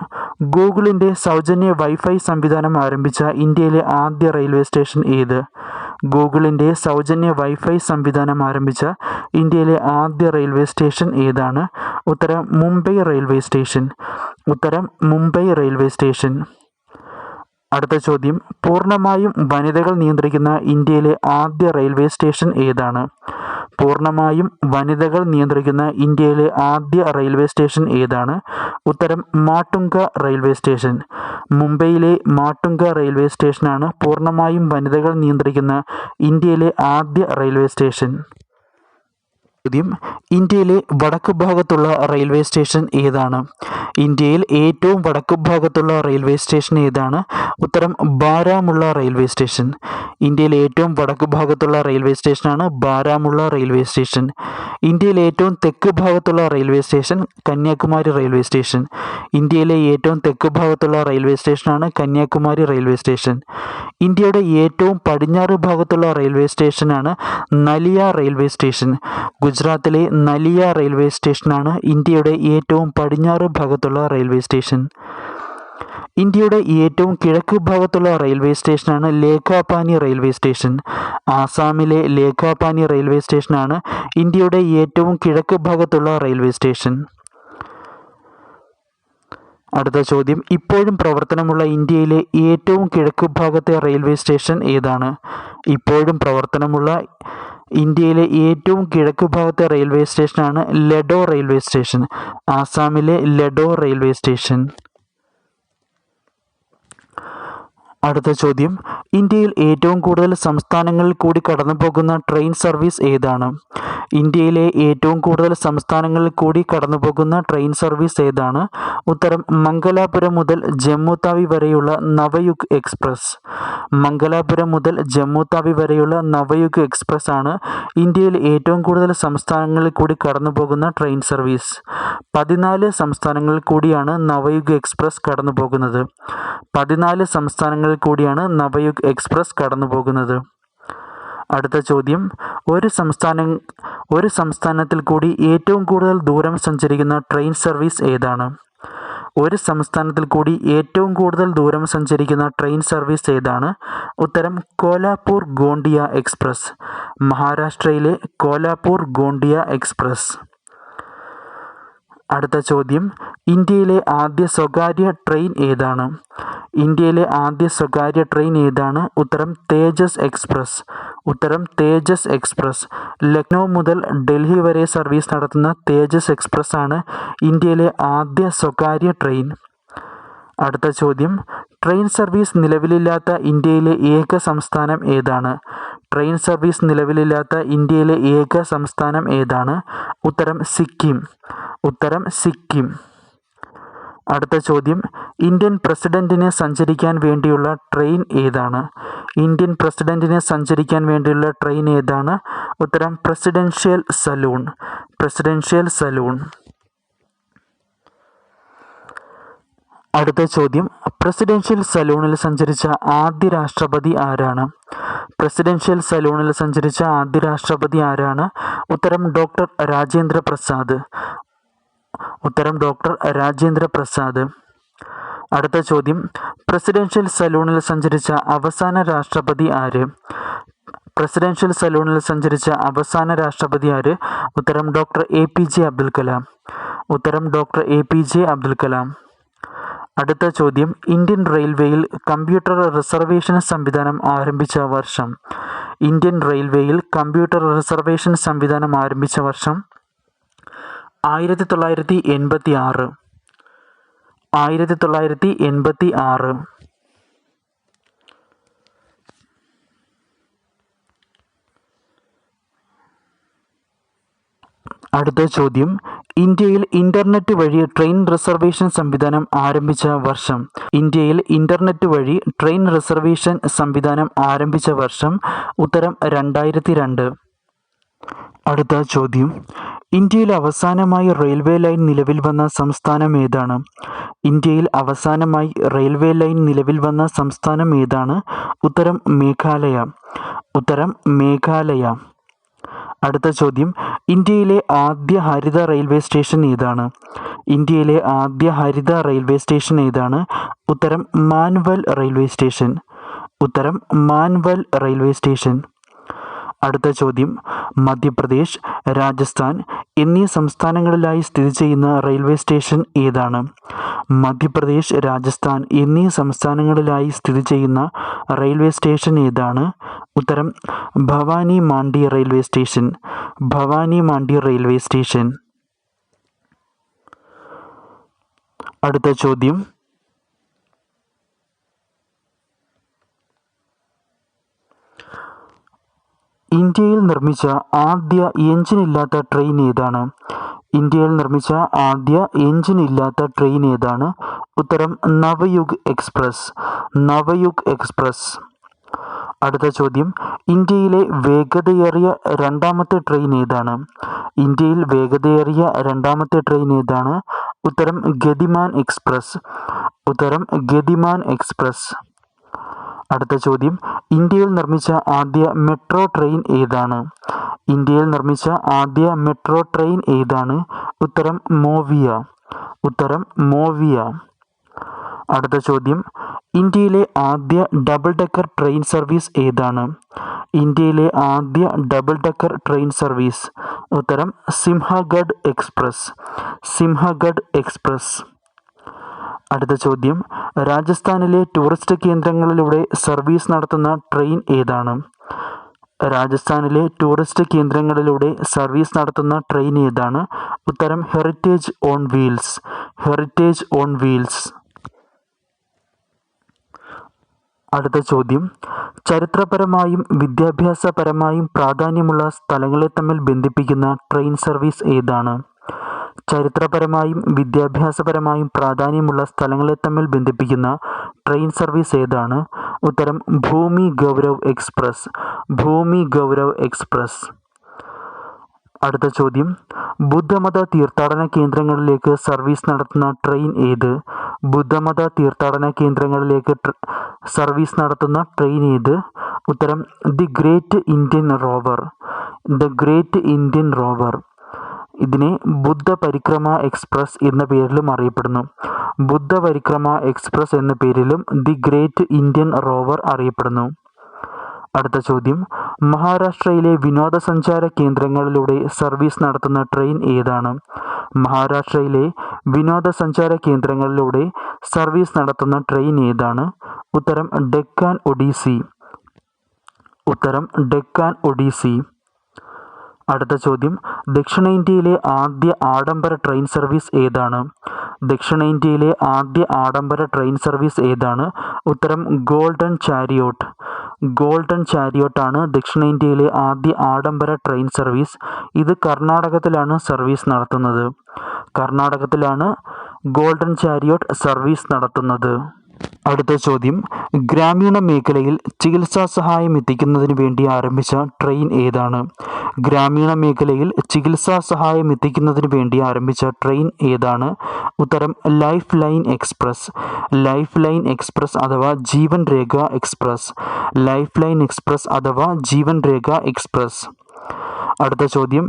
ഗൂഗിളിൻ്റെ സൗജന്യ വൈഫൈ സംവിധാനം ആരംഭിച്ച ഇന്ത്യയിലെ ആദ്യ റെയിൽവേ സ്റ്റേഷൻ ഏത്? ഗൂഗിളിൻ്റെ സൗജന്യ വൈഫൈ സംവിധാനം ആരംഭിച്ച ഇന്ത്യയിലെ ആദ്യ റെയിൽവേ സ്റ്റേഷൻ ഏതാണ്? ഉത്തരം മുംബൈ റെയിൽവേ സ്റ്റേഷൻ. ഉത്തരം മുംബൈ റെയിൽവേ സ്റ്റേഷൻ. അടുത്ത ചോദ്യം, പൂർണ്ണമായും വനിതകൾ നിയന്ത്രിക്കുന്ന ഇന്ത്യയിലെ ആദ്യ റെയിൽവേ സ്റ്റേഷൻ ഏതാണ്? പൂർണ്ണമായും വനിതകൾ നിയന്ത്രിക്കുന്ന ഇന്ത്യയിലെ ആദ്യ റെയിൽവേ സ്റ്റേഷൻ ഏതാണ്? ഉത്തരം മാട്ടുംഗ റെയിൽവേ സ്റ്റേഷൻ. മുംബൈയിലെ മാട്ടുംഗ റെയിൽവേ സ്റ്റേഷനാണ് പൂർണ്ണമായും വനിതകൾ നിയന്ത്രിക്കുന്ന ഇന്ത്യയിലെ ആദ്യ റെയിൽവേ സ്റ്റേഷൻ. ചോദ്യം, ഇന്ത്യയിലെ വടക്ക് ഭാഗത്തുള്ള റെയിൽവേ സ്റ്റേഷൻ ഏതാണ്? ഇന്ത്യയിൽ ഏറ്റവും വടക്ക് ഭാഗത്തുള്ള റെയിൽവേ സ്റ്റേഷൻ ഏതാണ്? ഉത്തരം ബാരാമുള്ള റെയിൽവേ സ്റ്റേഷൻ. ഇന്ത്യയിലെ ഏറ്റവും വടക്ക് ഭാഗത്തുള്ള റെയിൽവേ സ്റ്റേഷനാണ് ബാരാമുള്ള റെയിൽവേ സ്റ്റേഷൻ. ഇന്ത്യയിലെ ഏറ്റവും തെക്ക് ഭാഗത്തുള്ള railway station Kanyakumari railway station. ഇന്ത്യയിലെ ഏറ്റവും തെക്ക് ഭാഗത്തുള്ള റെയിൽവേ സ്റ്റേഷനാണ് കന്യാകുമാരി റെയിൽവേ സ്റ്റേഷൻ. ഇന്ത്യയുടെ ഏറ്റവും പടിഞ്ഞാറ് ഭാഗത്തുള്ള റെയിൽവേ സ്റ്റേഷനാണ് നലിയ റെയിൽവേ സ്റ്റേഷൻ. ഗുജറാത്തിലെ നലിയ റെയിൽവേ സ്റ്റേഷനാണ് ഇന്ത്യയുടെ ഏറ്റവും പടിഞ്ഞാറ് ഭാഗത്തുള്ള റെയിൽവേ സ്റ്റേഷൻ. ഇന്ത്യയുടെ ഏറ്റവും കിഴക്ക് ഭാഗത്തുള്ള റെയിൽവേ സ്റ്റേഷനാണ് ലേഖാപാനി റെയിൽവേ സ്റ്റേഷൻ. ആസാമിലെ ലേഖാപാനി റെയിൽവേ സ്റ്റേഷനാണ് ഇന്ത്യയുടെ ഏറ്റവും കിഴക്ക് ഭാഗത്തുള്ള റെയിൽവേ സ്റ്റേഷൻ. അടുത്ത ചോദ്യം, ഇപ്പോഴും പ്രവർത്തനമുള്ള ഇന്ത്യയിലെ ഏറ്റവും കിഴക്ക് ഭാഗത്തെ റെയിൽവേ സ്റ്റേഷൻ ഏതാണ്? ഇപ്പോഴും പ്രവർത്തനമുള്ള ഇന്ത്യയിലെ ഏറ്റവും കിഴക്ക് ഭാഗത്തെ റെയിൽവേ സ്റ്റേഷനാണ് ലഡോ റെയിൽവേ സ്റ്റേഷൻ. ആസാമിലെ ലഡോ റെയിൽവേ സ്റ്റേഷൻ. അടുത്ത ചോദ്യം, ഇന്ത്യയിൽ ഏറ്റവും കൂടുതൽ സംസ്ഥാനങ്ങളിൽ കൂടി കടന്നുപോകുന്ന ട്രെയിൻ സർവീസ് ഏതാണ്? ഇന്ത്യയിലെ ഏറ്റവും കൂടുതൽ സംസ്ഥാനങ്ങളിൽ കൂടി കടന്നുപോകുന്ന ട്രെയിൻ സർവീസ് ഏതാണ്? ഉത്തരം മംഗലാപുരം മുതൽ ജമ്മു താവി വരെയുള്ള നവയുഗ് എക്സ്പ്രസ്. മംഗലാപുരം മുതൽ ജമ്മു താവി വരെയുള്ള നവയുഗ് എക്സ്പ്രസ് ആണ് ഇന്ത്യയിൽ ഏറ്റവും കൂടുതൽ സംസ്ഥാനങ്ങളിൽ കൂടി കടന്നുപോകുന്ന ട്രെയിൻ സർവീസ്. 14 സംസ്ഥാനങ്ങളിൽ കൂടിയാണ് നവയുഗ് എക്സ്പ്രസ് കടന്നുപോകുന്നത്. 14 സംസ്ഥാനങ്ങളിൽ കൂടിയാണ് നവയുഗ് എക്സ്പ്രസ് കടന്നുപോകുന്നത്. അടുത്ത ചോദ്യം, ഒരു സംസ്ഥാനത്തിൽ കൂടി ഏറ്റവും കൂടുതൽ ദൂരം സഞ്ചരിക്കുന്ന ട്രെയിൻ സർവീസ് ഏതാണ്? ഒരു സംസ്ഥാനത്തിൽ കൂടി ഏറ്റവും കൂടുതൽ ദൂരം സഞ്ചരിക്കുന്ന ട്രെയിൻ സർവീസ് ഏതാണ്? ഉത്തരം കോലാപൂർ ഗോണ്ടിയ എക്സ്പ്രസ്. മഹാരാഷ്ട്രയിലെ കോലാപൂർ ഗോണ്ടിയ എക്സ്പ്രസ്. അടുത്ത ചോദ്യം, ഇന്ത്യയിലെ ആദ്യ സ്വകാര്യ ട്രെയിൻ ഏതാണ്? ഇന്ത്യയിലെ ആദ്യ സ്വകാര്യ ട്രെയിൻ ഏതാണ്? ഉത്തരം തേജസ് എക്സ്പ്രസ്. ഉത്തരം തേജസ് എക്സ്പ്രസ്. ലക്നൗ മുതൽ ഡൽഹി വരെ സർവീസ് നടത്തുന്ന തേജസ് എക്സ്പ്രസ് ആണ് ഇന്ത്യയിലെ ആദ്യ സ്വകാര്യ ട്രെയിൻ. അടുത്ത ചോദ്യം, ട്രെയിൻ സർവീസ് നിലവിലില്ലാത്ത ഇന്ത്യയിലെ ഏക സംസ്ഥാനം ഏതാണ്? ട്രെയിൻ സർവീസ് നിലവിലില്ലാത്ത ഇന്ത്യയിലെ ഏക സംസ്ഥാനം ഏതാണ്? ഉത്തരം സിക്കിം. ഉത്തരം സിക്കിം. അടുത്ത ചോദ്യം, ഇന്ത്യൻ പ്രസിഡന്റിന് സഞ്ചരിക്കാൻ വേണ്ടിയുള്ള ട്രെയിൻ ഏതാണ്? ഇന്ത്യൻ പ്രസിഡന്റിന് സഞ്ചരിക്കാൻ വേണ്ടിയുള്ള ട്രെയിൻ ഏതാണ്? ഉത്തരം പ്രസിഡൻഷ്യൽ സലൂൺ. Presidential salon. അടുത്ത ചോദ്യം, പ്രസിഡൻഷ്യൽ സലൂണിൽ സഞ്ചരിച്ച ആദ്യ രാഷ്ട്രപതി ആരാണ്? പ്രസിഡൻഷ്യൽ സലൂണിൽ സഞ്ചരിച്ച ആദ്യ രാഷ്ട്രപതി ആരാണ്? ഉത്തരം ഡോക്ടർ രാജേന്ദ്ര പ്രസാദ്. ഉത്തരം ഡോക്ടർ രാജേന്ദ്ര പ്രസാദ്. അടുത്ത ചോദ്യം, പ്രസിഡൻഷ്യൽ സലൂണിൽ സഞ്ചരിച്ച അവസാന രാഷ്ട്രപതി ആര്? പ്രസിഡൻഷ്യൽ സലൂണിൽ സഞ്ചരിച്ച അവസാന രാഷ്ട്രപതി ആര്? ഉത്തരം ഡോക്ടർ APJ അബ്ദുൽ കലാം. ഉത്തരം ഡോക്ടർ APJ അബ്ദുൽ കലാം. അടുത്ത ചോദ്യം, ഇന്ത്യൻ റെയിൽവേയിൽ കമ്പ്യൂട്ടർ റിസർവേഷൻ സംവിധാനം ആരംഭിച്ച വർഷം? ഇന്ത്യൻ റെയിൽവേയിൽ കമ്പ്യൂട്ടർ റിസർവേഷൻ സംവിധാനം ആരംഭിച്ച വർഷം 1986. 1986. അടുത്ത ചോദ്യം, ഇന്ത്യയിൽ ഇന്റർനെറ്റ് വഴി ട്രെയിൻ റിസർവേഷൻ സംവിധാനം ആരംഭിച്ച വർഷം? ഇന്ത്യയിൽ ഇന്റർനെറ്റ് വഴി ട്രെയിൻ റിസർവേഷൻ സംവിധാനം ആരംഭിച്ച വർഷം? ഉത്തരം 2002. അടുത്ത ചോദ്യം, ഇന്ത്യയിൽ അവസാനമായി റെയിൽവേ ലൈൻ നിലവിൽ വന്ന സംസ്ഥാനം ഏതാണ്? ഇന്ത്യയിൽ അവസാനമായി റെയിൽവേ ലൈൻ നിലവിൽ വന്ന സംസ്ഥാനം ഏതാണ്? ഉത്തരം മേഘാലയ. ഉത്തരം മേഘാലയ. അടുത്ത ചോദ്യം, ഇന്ത്യയിലെ ആദ്യ ഹരിത റെയിൽവേ സ്റ്റേഷൻ ഏതാണ്? ഇന്ത്യയിലെ ആദ്യ ഹരിത റെയിൽവേ സ്റ്റേഷൻ ഏതാണ്? ഉത്തരം മാൻവൽ റെയിൽവേ സ്റ്റേഷൻ. ഉത്തരം മാൻവൽ റെയിൽവേ സ്റ്റേഷൻ. അടുത്ത ചോദ്യം, മധ്യപ്രദേശ്, രാജസ്ഥാൻ എന്നീ സംസ്ഥാനങ്ങളിലായി സ്ഥിതി ചെയ്യുന്ന റെയിൽവേ സ്റ്റേഷൻ ഏതാണ്? മധ്യപ്രദേശ്, രാജസ്ഥാൻ എന്നീ സംസ്ഥാനങ്ങളിലായി സ്ഥിതി ചെയ്യുന്ന റെയിൽവേ സ്റ്റേഷൻ ഏതാണ്? ഉത്തരം Bhavani Mandi railway station. Bhavani Mandi railway station. അടുത്ത ചോദ്യം, ഇന്ത്യയിൽ നിർമ്മിച്ച ആദ്യ എഞ്ചിനില്ലാത്ത ട്രെയിൻ ഏതാണ്? ഇന്ത്യയിൽ നിർമ്മിച്ച ആദ്യ എഞ്ചിനില്ലാത്ത ട്രെയിൻ ഏതാണ്? ഉത്തരം നവയുഗ് എക്സ്പ്രസ്. നവയുഗ് എക്സ്പ്രസ്. അടുത്ത ചോദ്യം, ഇന്ത്യയിലെ വേഗതയേറിയ രണ്ടാമത്തെ ട്രെയിൻ ഏതാണ്? ഇന്ത്യയിൽ വേഗതയേറിയ രണ്ടാമത്തെ ട്രെയിൻ ഏതാണ്? ഉത്തരം ഗതിമാൻ എക്സ്പ്രസ്. ഉത്തരം ഗതിമാൻ എക്സ്പ്രസ്. അടുത്ത ചോദ്യം, ഇന്ത്യയിൽ നിർമ്മിച്ച ആദ്യ മെട്രോ ട്രെയിൻ ഏതാണ്? ഇന്ത്യയിൽ നിർമ്മിച്ച ആദ്യ മെട്രോ ട്രെയിൻ ഏതാണ്? ഉത്തരം മോവിയ. ഉത്തരം മോവിയ. അടുത്ത ചോദ്യം, ഇന്ത്യയിലെ ആദ്യ ഡബിൾ ഡെക്കർ ട്രെയിൻ സർവീസ് ഏതാണ്? ഇന്ത്യയിലെ ആദ്യ ഡബിൾ ഡെക്കർ ട്രെയിൻ സർവീസ്? ഉത്തരം സിംഹഗഡ് എക്സ്പ്രസ്. സിംഹഗഡ് എക്സ്പ്രസ്. അടുത്ത ചോദ്യം, രാജസ്ഥാനിലെ ടൂറിസ്റ്റ് കേന്ദ്രങ്ങളിലൂടെ സർവീസ് നടത്തുന്ന ട്രെയിൻ ഏതാണ്? രാജസ്ഥാനിലെ ടൂറിസ്റ്റ് കേന്ദ്രങ്ങളിലൂടെ സർവീസ് നടത്തുന്ന ട്രെയിൻ ഏതാണ്? ഉത്തരം heritage on wheels. Heritage on wheels. അടുത്ത ചോദ്യം, ചരിത്രപരമായും വിദ്യാഭ്യാസപരമായും പ്രാധാന്യമുള്ള സ്ഥലങ്ങളെ തമ്മിൽ ബന്ധിപ്പിക്കുന്ന ട്രെയിൻ സർവീസ് ഏതാണ്? ചരിത്രപരമായും വിദ്യാഭ്യാസപരമായും പ്രാധാന്യമുള്ള സ്ഥലങ്ങളെ തമ്മിൽ ബന്ധിപ്പിക്കുന്ന ട്രെയിൻ സർവീസ് ഏതാണ്? ഉത്തരം ഭൂമി ഗൗരവ് എക്സ്പ്രസ്. ഭൂമി ഗൗരവ് എക്സ്പ്രസ്. അടുത്ത ചോദ്യം, ബുദ്ധമത തീർത്ഥാടന കേന്ദ്രങ്ങളിലേക്ക് സർവീസ് നടത്തുന്ന ട്രെയിൻ ഏത്? ബുദ്ധമത തീർത്ഥാടന കേന്ദ്രങ്ങളിലേക്ക് സർവീസ് നടത്തുന്ന ട്രെയിൻ ഏത്? ഉത്തരം the great Indian rover. The great Indian rover. ഇതിനെ ബുദ്ധ പരിക്രമ എക്സ്പ്രസ് എന്ന പേരിലും അറിയപ്പെടുന്നു. ബുദ്ധ പരിക്രമ എക്സ്പ്രസ് എന്ന പേരിലും ദി ഗ്രേറ്റ് ഇന്ത്യൻ റോവർ അറിയപ്പെടുന്നു. അടുത്ത ചോദ്യം, മഹാരാഷ്ട്രയിലെ വിനോദസഞ്ചാര കേന്ദ്രങ്ങളിലൂടെ സർവീസ് നടത്തുന്ന ട്രെയിൻ ഏതാണ്? മഹാരാഷ്ട്രയിലെ വിനോദസഞ്ചാര കേന്ദ്രങ്ങളിലൂടെ സർവീസ് നടത്തുന്ന ട്രെയിൻ ഏതാണ്? ഉത്തരം ഡെക്കാൻ ഒഡീസി. ഉത്തരം ഡെക്കാൻ ഒഡീസി. അടുത്ത ചോദ്യം, ദക്ഷിണേന്ത്യയിലെ ആദ്യ ആഡംബര ട്രെയിൻ സർവീസ് ഏതാണ്? ദക്ഷിണേന്ത്യയിലെ ആദ്യ ആഡംബര ട്രെയിൻ സർവീസ് ഏതാണ്? ഉത്തരം ഗോൾഡൻ ചാരിയോട്ട്. ഗോൾഡൻ ചാരിയോട്ടാണ് ദക്ഷിണേന്ത്യയിലെ ആദ്യ ആഡംബര ട്രെയിൻ സർവീസ്. ഇത് കർണാടകത്തിലാണ് സർവീസ് നടത്തുന്നത്. കർണാടകത്തിലാണ് ഗോൾഡൻ ചാരിയോട്ട് സർവീസ് നടത്തുന്നത്. അടുത്ത ചോദ്യം, ഗ്രാമീണ മേഖലയിൽ ചികിത്സാ സഹായം എത്തിക്കുന്നതിന് വേണ്ടി ആരംഭിച്ച ട്രെയിൻ ഏതാണ്? ഗ്രാമീണ മേഖലയിൽ ചികിത്സാ സഹായം എത്തിക്കുന്നതിന് വേണ്ടി ആരംഭിച്ച ട്രെയിൻ ഏതാണ്? ഉത്തരം life line express. Life line express അഥവാ ജീവൻ രേഖ എക്സ്പ്രസ്. ലൈഫ് ലൈൻ എക്സ്പ്രസ് അഥവാ ജീവൻ രേഖ എക്സ്പ്രസ്. അടുത്ത ചോദ്യം,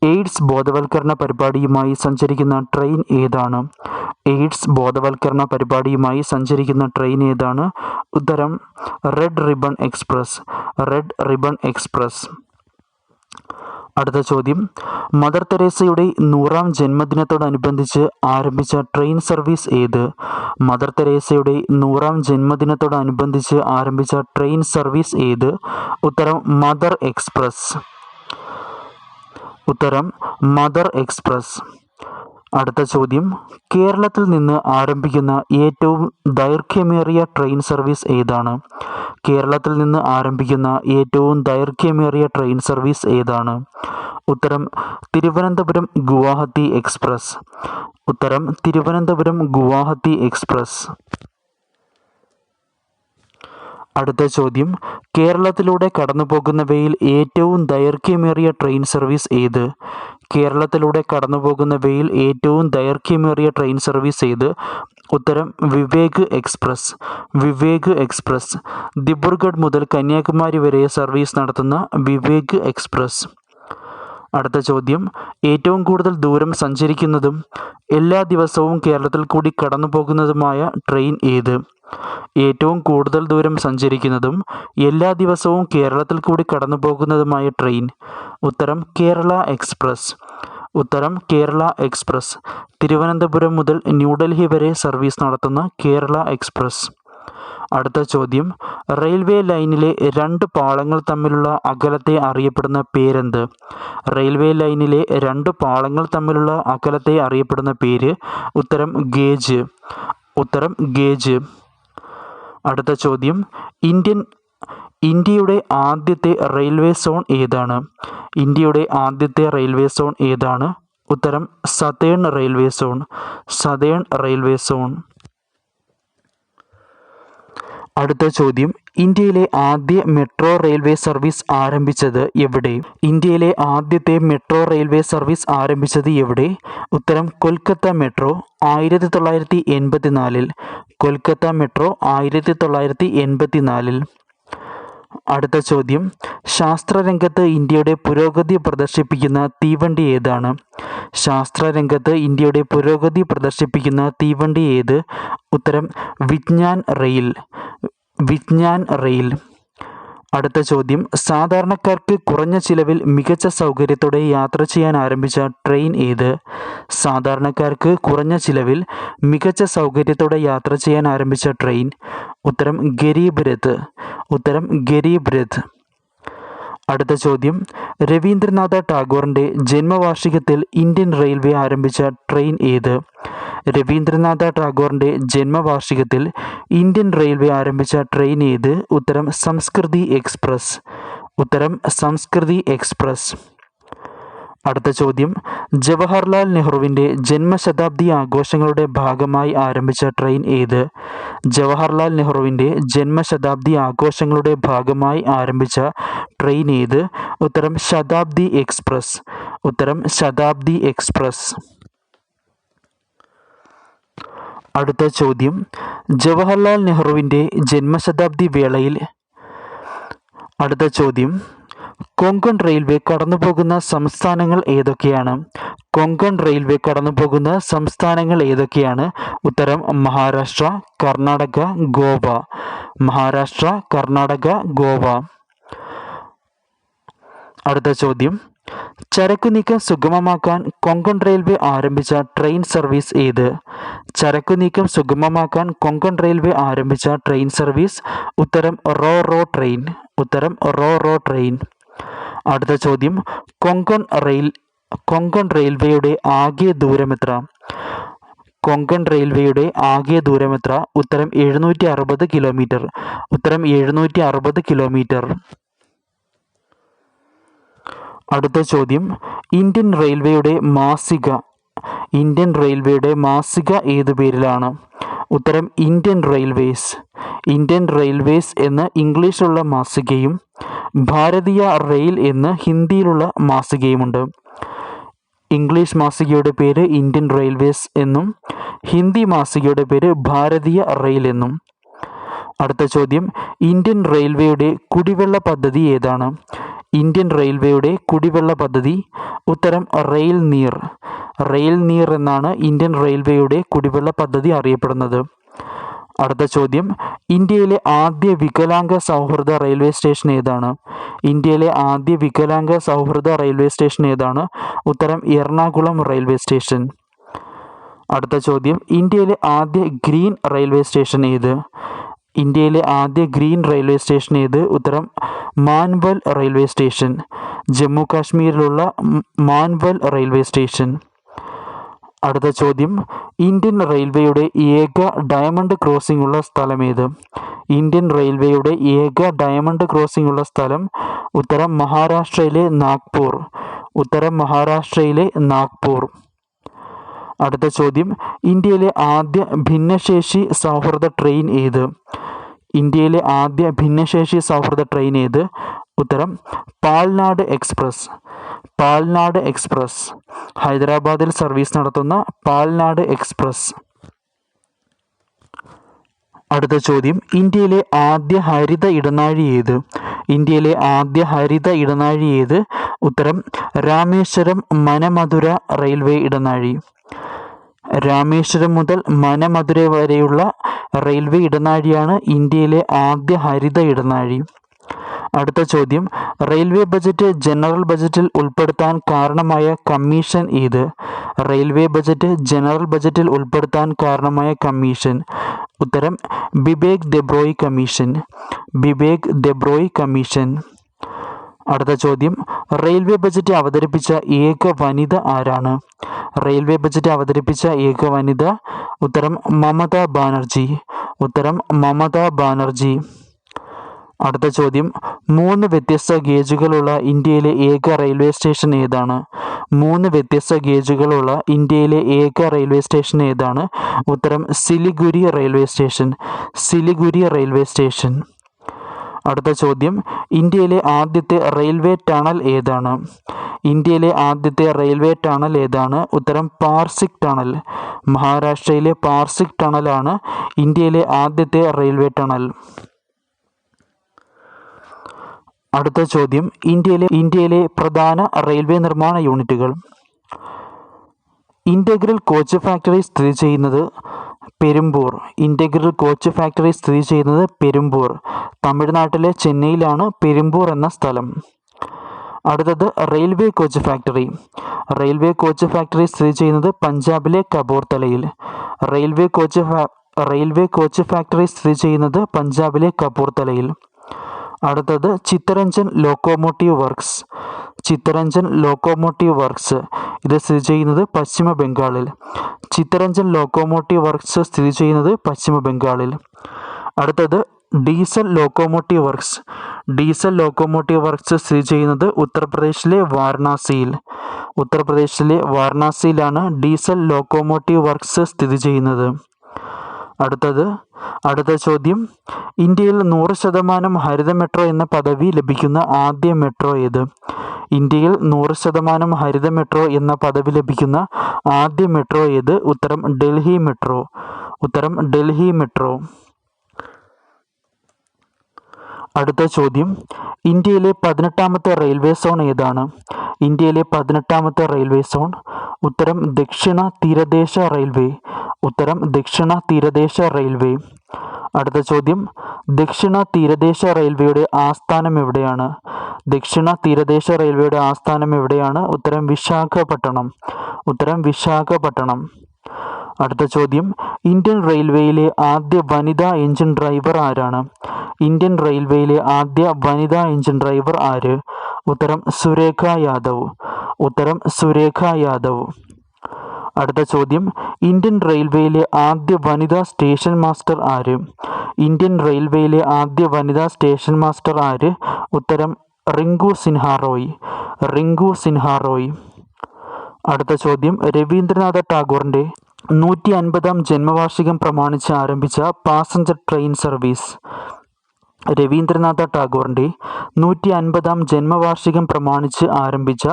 എയ്ഡ്സ് ബോധവൽക്കരണ പരിപാടിയുമായി സഞ്ചരിക്കുന്ന ട്രെയിൻ ഏതാണ്? എയ്ഡ്സ് ബോധവൽക്കരണ പരിപാടിയുമായി സഞ്ചരിക്കുന്ന ട്രെയിൻ ഏതാണ്? ഉത്തരം red ribbon express. Red ribbon express. അടുത്ത ചോദ്യം, മദർ തെരേസയുടെ 100ാം ജന്മദിനത്തോടനുബന്ധിച്ച് ആരംഭിച്ച ട്രെയിൻ സർവീസ് ഏത്? മദർ തെരേസയുടെ 100ാം ജന്മദിനത്തോടനുബന്ധിച്ച് ആരംഭിച്ച ട്രെയിൻ സർവീസ് ഏത്? ഉത്തരം മദർ എക്സ്പ്രസ്. ഉത്തരം മദർ എക്സ്പ്രസ്. അടുത്ത ചോദ്യം, കേരളത്തിൽ നിന്ന് ആരംഭിക്കുന്ന ഏറ്റവും ദൈർഘ്യമേറിയ ട്രെയിൻ സർവീസ് ഏതാണ്? കേരളത്തിൽ നിന്ന് ആരംഭിക്കുന്ന ഏറ്റവും ദൈർഘ്യമേറിയ ട്രെയിൻ സർവീസ് ഏതാണ്? ഉത്തരം തിരുവനന്തപുരം ഗുവാഹത്തി എക്സ്പ്രസ്. ഉത്തരം തിരുവനന്തപുരം ഗുവാഹത്തി എക്സ്പ്രസ്. അടുത്ത ചോദ്യം, കേരളത്തിലൂടെ കടന്നുപോകുന്നവയിൽ ഏറ്റവും ദൈർഘ്യമേറിയ ട്രെയിൻ സർവീസ് ഏത്? കേരളത്തിലൂടെ കടന്നുപോകുന്നവയിൽ ഏറ്റവും ദൈർഘ്യമേറിയ ട്രെയിൻ സർവീസ് ഏത്? ഉത്തരം വിവേക് എക്സ്പ്രസ്. വിവേക് എക്സ്പ്രസ്. ദിബ്രുഗഡ് മുതൽ കന്യാകുമാരി വരെ സർവീസ് നടത്തുന്ന വിവേക് എക്സ്പ്രസ്. അടുത്ത ചോദ്യം, ഏറ്റവും കൂടുതൽ ദൂരം സഞ്ചരിക്കുന്നതും എല്ലാ ദിവസവും കേരളത്തിൽ കൂടി കടന്നു പോകുന്നതുമായ ട്രെയിൻ ഏത്? ഏറ്റവും കൂടുതൽ ദൂരം സഞ്ചരിക്കുന്നതും എല്ലാ ദിവസവും കേരളത്തിൽ കൂടി കടന്നു പോകുന്നതുമായ ട്രെയിൻ. ഉത്തരം കേരള എക്സ്പ്രസ്. ഉത്തരം കേരള എക്സ്പ്രസ്. തിരുവനന്തപുരം മുതൽ ന്യൂഡൽഹി വരെ സർവീസ് നടത്തുന്ന കേരള എക്സ്പ്രസ്. അടുത്ത ചോദ്യം, റെയിൽവേ ലൈനിലെ 2 പാളങ്ങൾ തമ്മിലുള്ള അകലത്തെ അറിയപ്പെടുന്ന പേരെന്ത്? റെയിൽവേ ലൈനിലെ 2 പാളങ്ങൾ തമ്മിലുള്ള അകലത്തെ അറിയപ്പെടുന്ന പേര്. ഉത്തരം ഗേജ്. ഉത്തരം ഗേജ്. അടുത്ത ചോദ്യം, ഇന്ത്യയുടെ ആദ്യത്തെ റെയിൽവേ സോൺ ഏതാണ്? ഇന്ത്യയുടെ ആദ്യത്തെ റെയിൽവേ സോൺ ഏതാണ്? ഉത്തരം southern railway zone. Southern railway zone. അടുത്ത ചോദ്യം, ഇന്ത്യയിലെ ആദ്യ മെട്രോ റെയിൽവേ സർവീസ് ആരംഭിച്ചത് എവിടെ? ഇന്ത്യയിലെ ആദ്യത്തെ മെട്രോ റെയിൽവേ സർവീസ് ആരംഭിച്ചത് എവിടെ? ഉത്തരം കൊൽക്കത്ത മെട്രോ 1984. കൊൽക്കത്ത മെട്രോ 1984. അടുത്ത ചോദ്യം, ശാസ്ത്രരംഗത്ത് ഇന്ത്യയുടെ പുരോഗതി പ്രദർശിപ്പിക്കുന്ന തീവണ്ടി ഏതാണ്? ശാസ്ത്രരംഗത്ത് ഇന്ത്യയുടെ പുരോഗതി പ്രദർശിപ്പിക്കുന്ന തീവണ്ടി ഏത്? ഉത്തരം വിജ്ഞാൻ റെയിൽ. വിജ്ഞാൻ റെയിൽ. അടുത്ത ചോദ്യം, സാധാരണക്കാർക്ക് കുറഞ്ഞ ചിലവിൽ മികച്ച സൗകര്യത്തോടെ യാത്ര ചെയ്യാൻ ആരംഭിച്ച ട്രെയിൻ ഏത്? സാധാരണക്കാർക്ക് കുറഞ്ഞ ചിലവിൽ മികച്ച സൗകര്യത്തോടെ യാത്ര ചെയ്യാൻ ആരംഭിച്ച ട്രെയിൻ. ഉത്തരം ഗരീബ് രഥ്. ഉത്തരം ഗരീബ് രഥ്. അടുത്ത ചോദ്യം, രവീന്ദ്രനാഥ ടാഗോറിൻ്റെ ജന്മവാർഷികത്തിൽ ഇന്ത്യൻ റെയിൽവേ ആരംഭിച്ച ട്രെയിൻ ഏത്? രവീന്ദ്രനാഥ ടാഗോറിൻ്റെ ജന്മവാർഷികത്തിൽ ഇന്ത്യൻ റെയിൽവേ ആരംഭിച്ച ട്രെയിൻ ഏത്? ഉത്തരം സംസ്കൃതി എക്സ്പ്രസ്. ഉത്തരം സംസ്കൃതി എക്സ്പ്രസ്. അടുത്ത ചോദ്യം, ജവഹർലാൽ നെഹ്റുവിൻ്റെ ജന്മശതാബ്ദി ആഘോഷങ്ങളുടെ ഭാഗമായി ആരംഭിച്ച ട്രെയിൻ ഏത്? ജവഹർലാൽ നെഹ്റുവിൻ്റെ ജന്മശതാബ്ദി ആഘോഷങ്ങളുടെ ഭാഗമായി ആരംഭിച്ച ട്രെയിൻ ഏത്? ഉത്തരം ശതാബ്ദി എക്സ്പ്രസ്. ഉത്തരം ശതാബ്ദി എക്സ്പ്രസ്. അടുത്ത ചോദ്യം, ജവഹർലാൽ നെഹ്റുവിൻ്റെ ജന്മശതാബ്ദി വേളയിൽ അടുത്ത ചോദ്യം, കൊങ്കൺ റെയിൽവേ കടന്നുപോകുന്ന സംസ്ഥാനങ്ങൾ ഏതൊക്കെയാണ്? കൊങ്കൺ റെയിൽവേ കടന്നുപോകുന്ന സംസ്ഥാനങ്ങൾ ഏതൊക്കെയാണ്? ഉത്തരം മഹാരാഷ്ട്ര, കർണാടക, ഗോവ. മഹാരാഷ്ട്ര, കർണാടക, ഗോവ. അടുത്ത ചോദ്യം, ചരക്കു നീക്കം സുഗമമാക്കാൻ കൊങ്കൺ റെയിൽവേ ആരംഭിച്ച ട്രെയിൻ സർവീസ് ഏത്? ചരക്കു നീക്കം സുഗമമാക്കാൻ കൊങ്കൺ റെയിൽവേ ആരംഭിച്ച ട്രെയിൻ സർവീസ്. ഉത്തരം റോ ട്രെയിൻ. ഉത്തരം റോ ട്രെയിൻ. അടുത്ത ചോദ്യം, കൊങ്കൺ റെയിൽവേയുടെ ആകെ ദൂരമെത്ര? കൊങ്കൺ റെയിൽവേയുടെ ആകെ ദൂരമെത്ര? ഉത്തരം 760 കിലോമീറ്റർ. ഉത്തരം 760 കിലോമീറ്റർ. അടുത്ത ചോദ്യം, ഇന്ത്യൻ റെയിൽവേയുടെ മാസിക ഏതു പേരിലാണ്? ഉത്തരം ഇന്ത്യൻ റെയിൽവേസ്. ഇന്ത്യൻ റെയിൽവേസ് എന്ന് ഇംഗ്ലീഷിലുള്ള മാസികയും ഭാരതീയ റെയിൽ എന്ന് ഹിന്ദിയിലുള്ള മാസികയുമുണ്ട്. ഇംഗ്ലീഷ് മാസികയുടെ പേര് ഇന്ത്യൻ റെയിൽവേസ് എന്നും ഹിന്ദി മാസികയുടെ പേര് ഭാരതീയ റെയിൽ എന്നും. അടുത്ത ചോദ്യം, ഇന്ത്യൻ റെയിൽവേയുടെ കുടിവെള്ള പദ്ധതി ഏതാണ്? ഇന്ത്യൻ റെയിൽവേയുടെ കുടിവെള്ള പദ്ധതി? ഉത്തരം റെയിൽ നീർ. റെയിൽ നീർ എന്നാണ് ഇന്ത്യൻ റെയിൽവേയുടെ കുടിവെള്ള പദ്ധതി അറിയപ്പെടുന്നത്. അടുത്ത ചോദ്യം, ഇന്ത്യയിലെ ആദ്യ വികലാംഗ സൗഹൃദ റെയിൽവേ സ്റ്റേഷൻ ഏതാണ്? ഇന്ത്യയിലെ ആദ്യ വികലാംഗ സൗഹൃദ റെയിൽവേ സ്റ്റേഷൻ ഏതാണ്? ഉത്തരം എറണാകുളം റെയിൽവേ സ്റ്റേഷൻ. അടുത്ത ചോദ്യം, ഇന്ത്യയിലെ ആദ്യ ഗ്രീൻ റെയിൽവേ സ്റ്റേഷൻ ഏത്? ഇന്ത്യയിലെ ആദ്യ ഗ്രീൻ റെയിൽവേ സ്റ്റേഷൻ ഏത്? ഉത്തരം മാൻവൽ റെയിൽവേ സ്റ്റേഷൻ. ജമ്മു കാശ്മീരിലുള്ള മാൻവൽ റെയിൽവേ സ്റ്റേഷൻ. അടുത്ത ചോദ്യം, ഇന്ത്യൻ റെയിൽവേയുടെ ഏക ഡയമണ്ട് ക്രോസിംഗ് ഉള്ള സ്ഥലം ഏത്? ഇന്ത്യൻ റെയിൽവേയുടെ ഏക ഡയമണ്ട് ക്രോസിംഗ് ഉള്ള സ്ഥലം? ഉത്തരം മഹാരാഷ്ട്രയിലെ നാഗ്പൂർ. ഉത്തരം മഹാരാഷ്ട്രയിലെ നാഗ്പൂർ. അടുത്ത ചോദ്യം, ഇന്ത്യയിലെ ആദ്യ ഭിന്നശേഷി സൗഹൃദ ട്രെയിൻ ഏത്? ഇന്ത്യയിലെ ആദ്യ ഭിന്നശേഷി സൗഹൃദ ട്രെയിൻ ഏത്? ഉത്തരം പാൽനാട് എക്സ്പ്രസ്. പാൽനാട് എക്സ്പ്രസ്. ഹൈദരാബാദിൽ സർവീസ് നടത്തുന്ന പാൽനാട് എക്സ്പ്രസ്. അടുത്ത ചോദ്യം, ഇന്ത്യയിലെ ആദ്യ ഹരിത ഇടനാഴി ഏത്? ഇന്ത്യയിലെ ആദ്യ ഹരിത ഇടനാഴി ഏത്? ഉത്തരം രാമേശ്വരം മനമധുര റെയിൽവേ ഇടനാഴി. രാമേശ്വരം മുതൽ മനമധുര വരെയുള്ള റെയിൽവേ ഇടനാഴിയാണ് ഇന്ത്യയിലെ ആദ്യ ഹരിത ഇടനാഴി. അടുത്ത ചോദ്യം, റെയിൽവേ ബജറ്റ് ജനറൽ ബജറ്റിൽ ഉൾപ്പെടുത്താൻ കാരണമായ കമ്മീഷൻ ഏത്? റെയിൽവേ ബജറ്റ് ജനറൽ ബജറ്റിൽ ഉൾപ്പെടുത്താൻ കാരണമായ കമ്മീഷൻ? ഉത്തരം ബിബേക് ദെബ്രോയ് കമ്മീഷൻ. ബിബേക് ദെബ്രോയ് കമ്മീഷൻ. അടുത്ത ചോദ്യം, റെയിൽവേ ബജറ്റ് അവതരിപ്പിച്ച ഏക വനിത ആരാണ്? റെയിൽവേ ബജറ്റ് അവതരിപ്പിച്ച ഏക വനിത? ഉത്തരം മമതാ ബാനർജി. ഉത്തരം മമതാ ബാനർജി. അടുത്ത ചോദ്യം, 3 വ്യത്യസ്ത ഗേജുകളുള്ള ഇന്ത്യയിലെ ഏക റെയിൽവേ സ്റ്റേഷൻ ഏതാണ്? 3 വ്യത്യസ്ത ഗേജുകളുള്ള ഇന്ത്യയിലെ ഏക റെയിൽവേ സ്റ്റേഷൻ ഏതാണ്? ഉത്തരം Siliguri railway station. Siliguri railway station. അടുത്ത ചോദ്യം, ഇന്ത്യയിലെ ആദ്യത്തെ റെയിൽവേ ടണൽ ഏതാണ്? ഇന്ത്യയിലെ ആദ്യത്തെ റെയിൽവേ ടണൽ ഏതാണ്? ഉത്തരം പാർസിക് ടണൽ. മഹാരാഷ്ട്രയിലെ പാർസിക് ടണലാണ് ഇന്ത്യയിലെ ആദ്യത്തെ റെയിൽവേ ടണൽ. അടുത്ത ചോദ്യം, ഇന്ത്യയിലെ പ്രധാന റെയിൽവേ നിർമ്മാണ യൂണിറ്റുകൾ? ഇൻ്റഗ്രൽ കോച്ച് ഫാക്ടറി സ്ഥിതി ചെയ്യുന്നത് പെരുമ്പൂർ. ഇൻ്റഗ്രൽ കോച്ച് ഫാക്ടറി സ്ഥിതി ചെയ്യുന്നത് പെരുമ്പൂർ. തമിഴ്നാട്ടിലെ ചെന്നൈയിലാണ് പെരുമ്പൂർ എന്ന സ്ഥലം. അടുത്തത് railway coach factory. Railway coach factory സ്ഥിതി ചെയ്യുന്നത് പഞ്ചാബിലെ കപൂർത്തലയിൽ. റെയിൽവേ കോച്ച് ഫാക്ടറി സ്ഥിതി ചെയ്യുന്നത് പഞ്ചാബിലെ കപൂർത്തലയിൽ. അടുത്തത് Chittaranjan locomotive works. Chittaranjan locomotive works ഇത് സ്ഥിതി ചെയ്യുന്നത് പശ്ചിമ ബംഗാളിൽ. ചിത്തരഞ്ജൻ ലോക്കോമോട്ടീവ് വർക്ക്സ് സ്ഥിതി ചെയ്യുന്നത് പശ്ചിമ ബംഗാളിൽ. അടുത്തത് diesel locomotive works. Diesel locomotive works സ്ഥിതി ചെയ്യുന്നത് ഉത്തർപ്രദേശിലെ വാരണാസിയിൽ. ഉത്തർപ്രദേശിലെ വാരണാസിയിലാണ് ഡീസൽ ലോക്കോമോട്ടീവ് വർക്ക്സ് സ്ഥിതി ചെയ്യുന്നത്. അടുത്ത ചോദ്യം, ഇന്ത്യയിൽ 100% ഹരിത മെട്രോ എന്ന പദവി ലഭിക്കുന്ന ആദ്യ മെട്രോ ഏത്? ഇന്ത്യയിൽ 100% ഹരിത മെട്രോ എന്ന പദവി ലഭിക്കുന്ന ആദ്യ മെട്രോ ഏത്? ഉത്തരം ഡൽഹി മെട്രോ. ഉത്തരം ഡൽഹി മെട്രോ. അടുത്ത ചോദ്യം, ഇന്ത്യയിലെ 18ാമത്തെ റെയിൽവേ സോൺ ഏതാണ്? ഇന്ത്യയിലെ 18ാമത്തെ റെയിൽവേ സോൺ? ഉത്തരം ദക്ഷിണ തീരദേശ റെയിൽവേ. ഉത്തരം ദക്ഷിണ തീരദേശ റെയിൽവേ. അടുത്ത ചോദ്യം, ദക്ഷിണ തീരദേശ റെയിൽവേയുടെ ആസ്ഥാനം എവിടെയാണ്? ദക്ഷിണ തീരദേശ റെയിൽവേയുടെ ആസ്ഥാനം എവിടെയാണ്? ഉത്തരം വിശാഖപട്ടണം. ഉത്തരം വിശാഖപട്ടണം. അടുത്ത ചോദ്യം, ഇന്ത്യൻ റെയിൽവേയിലെ ആദ്യ വനിതാ എഞ്ചിൻ ഡ്രൈവർ ആരാണ്? ഇന്ത്യൻ റെയിൽവേയിലെ ആദ്യ വനിതാ എഞ്ചിൻ ഡ്രൈവർ ആര്? ഉത്തരം സുരേഖ യാദവ്. ഉത്തരം സുരേഖ യാദവ്. അടുത്ത ചോദ്യം, ഇന്ത്യൻ റെയിൽവേയിലെ ആദ്യ വനിതാ സ്റ്റേഷൻ മാസ്റ്റർ ആര്? ഇന്ത്യൻ റെയിൽവേയിലെ ആദ്യ വനിതാ സ്റ്റേഷൻ മാസ്റ്റർ ആര്? ഉത്തരം റിങ്കു സിൻഹ റോയ്. റിങ്കു സിൻഹ റോയ്. അടുത്ത ചോദ്യം, രവീന്ദ്രനാഥ ടാഗോറിൻ്റെ 150ാം ജന്മവാർഷികം പ്രമാണിച്ച് ആരംഭിച്ച പാസഞ്ചർ ട്രെയിൻ സർവീസ്? രവീന്ദ്രനാഥ ടാഗോറിൻ്റെ 150ാം ജന്മവാർഷികം പ്രമാണിച്ച് ആരംഭിച്ച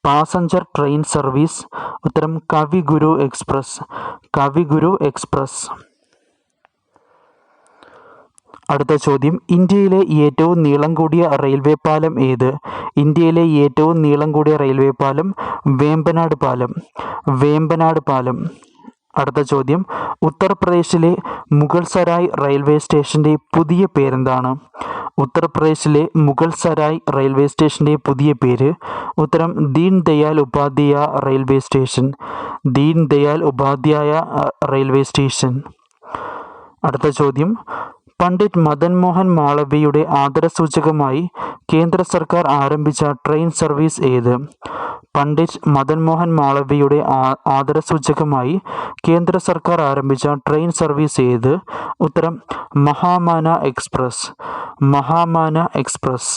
പാസഞ്ചർ ട്രെയിൻ സർവീസ്? ഉത്തരം കവിഗുരു എക്സ്പ്രസ്. കവിഗുരു എക്സ്പ്രസ്. അടുത്ത ചോദ്യം, ഇന്ത്യയിലെ ഏറ്റവും നീളം കൂടിയ റെയിൽവേ പാലം ഏത്? ഇന്ത്യയിലെ ഏറ്റവും നീളം കൂടിയ റെയിൽവേ പാലം വേമ്പനാട് പാലം. വേമ്പനാട് പാലം. അടുത്ത ചോദ്യം, ഉത്തർപ്രദേശിലെ മുഗൾ സരായ് റെയിൽവേ സ്റ്റേഷൻ്റെ പുതിയ പേരെന്താണ്? ഉത്തർപ്രദേശിലെ മുഗൾ സരായ് റെയിൽവേ സ്റ്റേഷൻ്റെ പുതിയ പേര്. ഉത്തരം Deen Dayal Upadhyaya railway station. Deen Dayal Upadhyaya railway station. അടുത്ത ചോദ്യം, പണ്ഡിറ്റ് മദൻ മോഹൻ മാളവ്യയുടെ ആദരസൂചകമായി കേന്ദ്ര സർക്കാർ ആരംഭിച്ച ട്രെയിൻ സർവീസ് ഏത്? പണ്ഡിറ്റ് മദൻ മോഹൻ മാളവ്യയുടെ ആദരസൂചകമായി കേന്ദ്ര സർക്കാർ ആരംഭിച്ച ട്രെയിൻ സർവീസ് ഏത്? ഉത്തരം മഹാമാന എക്സ്പ്രസ്. മഹാമാന എക്സ്പ്രസ്.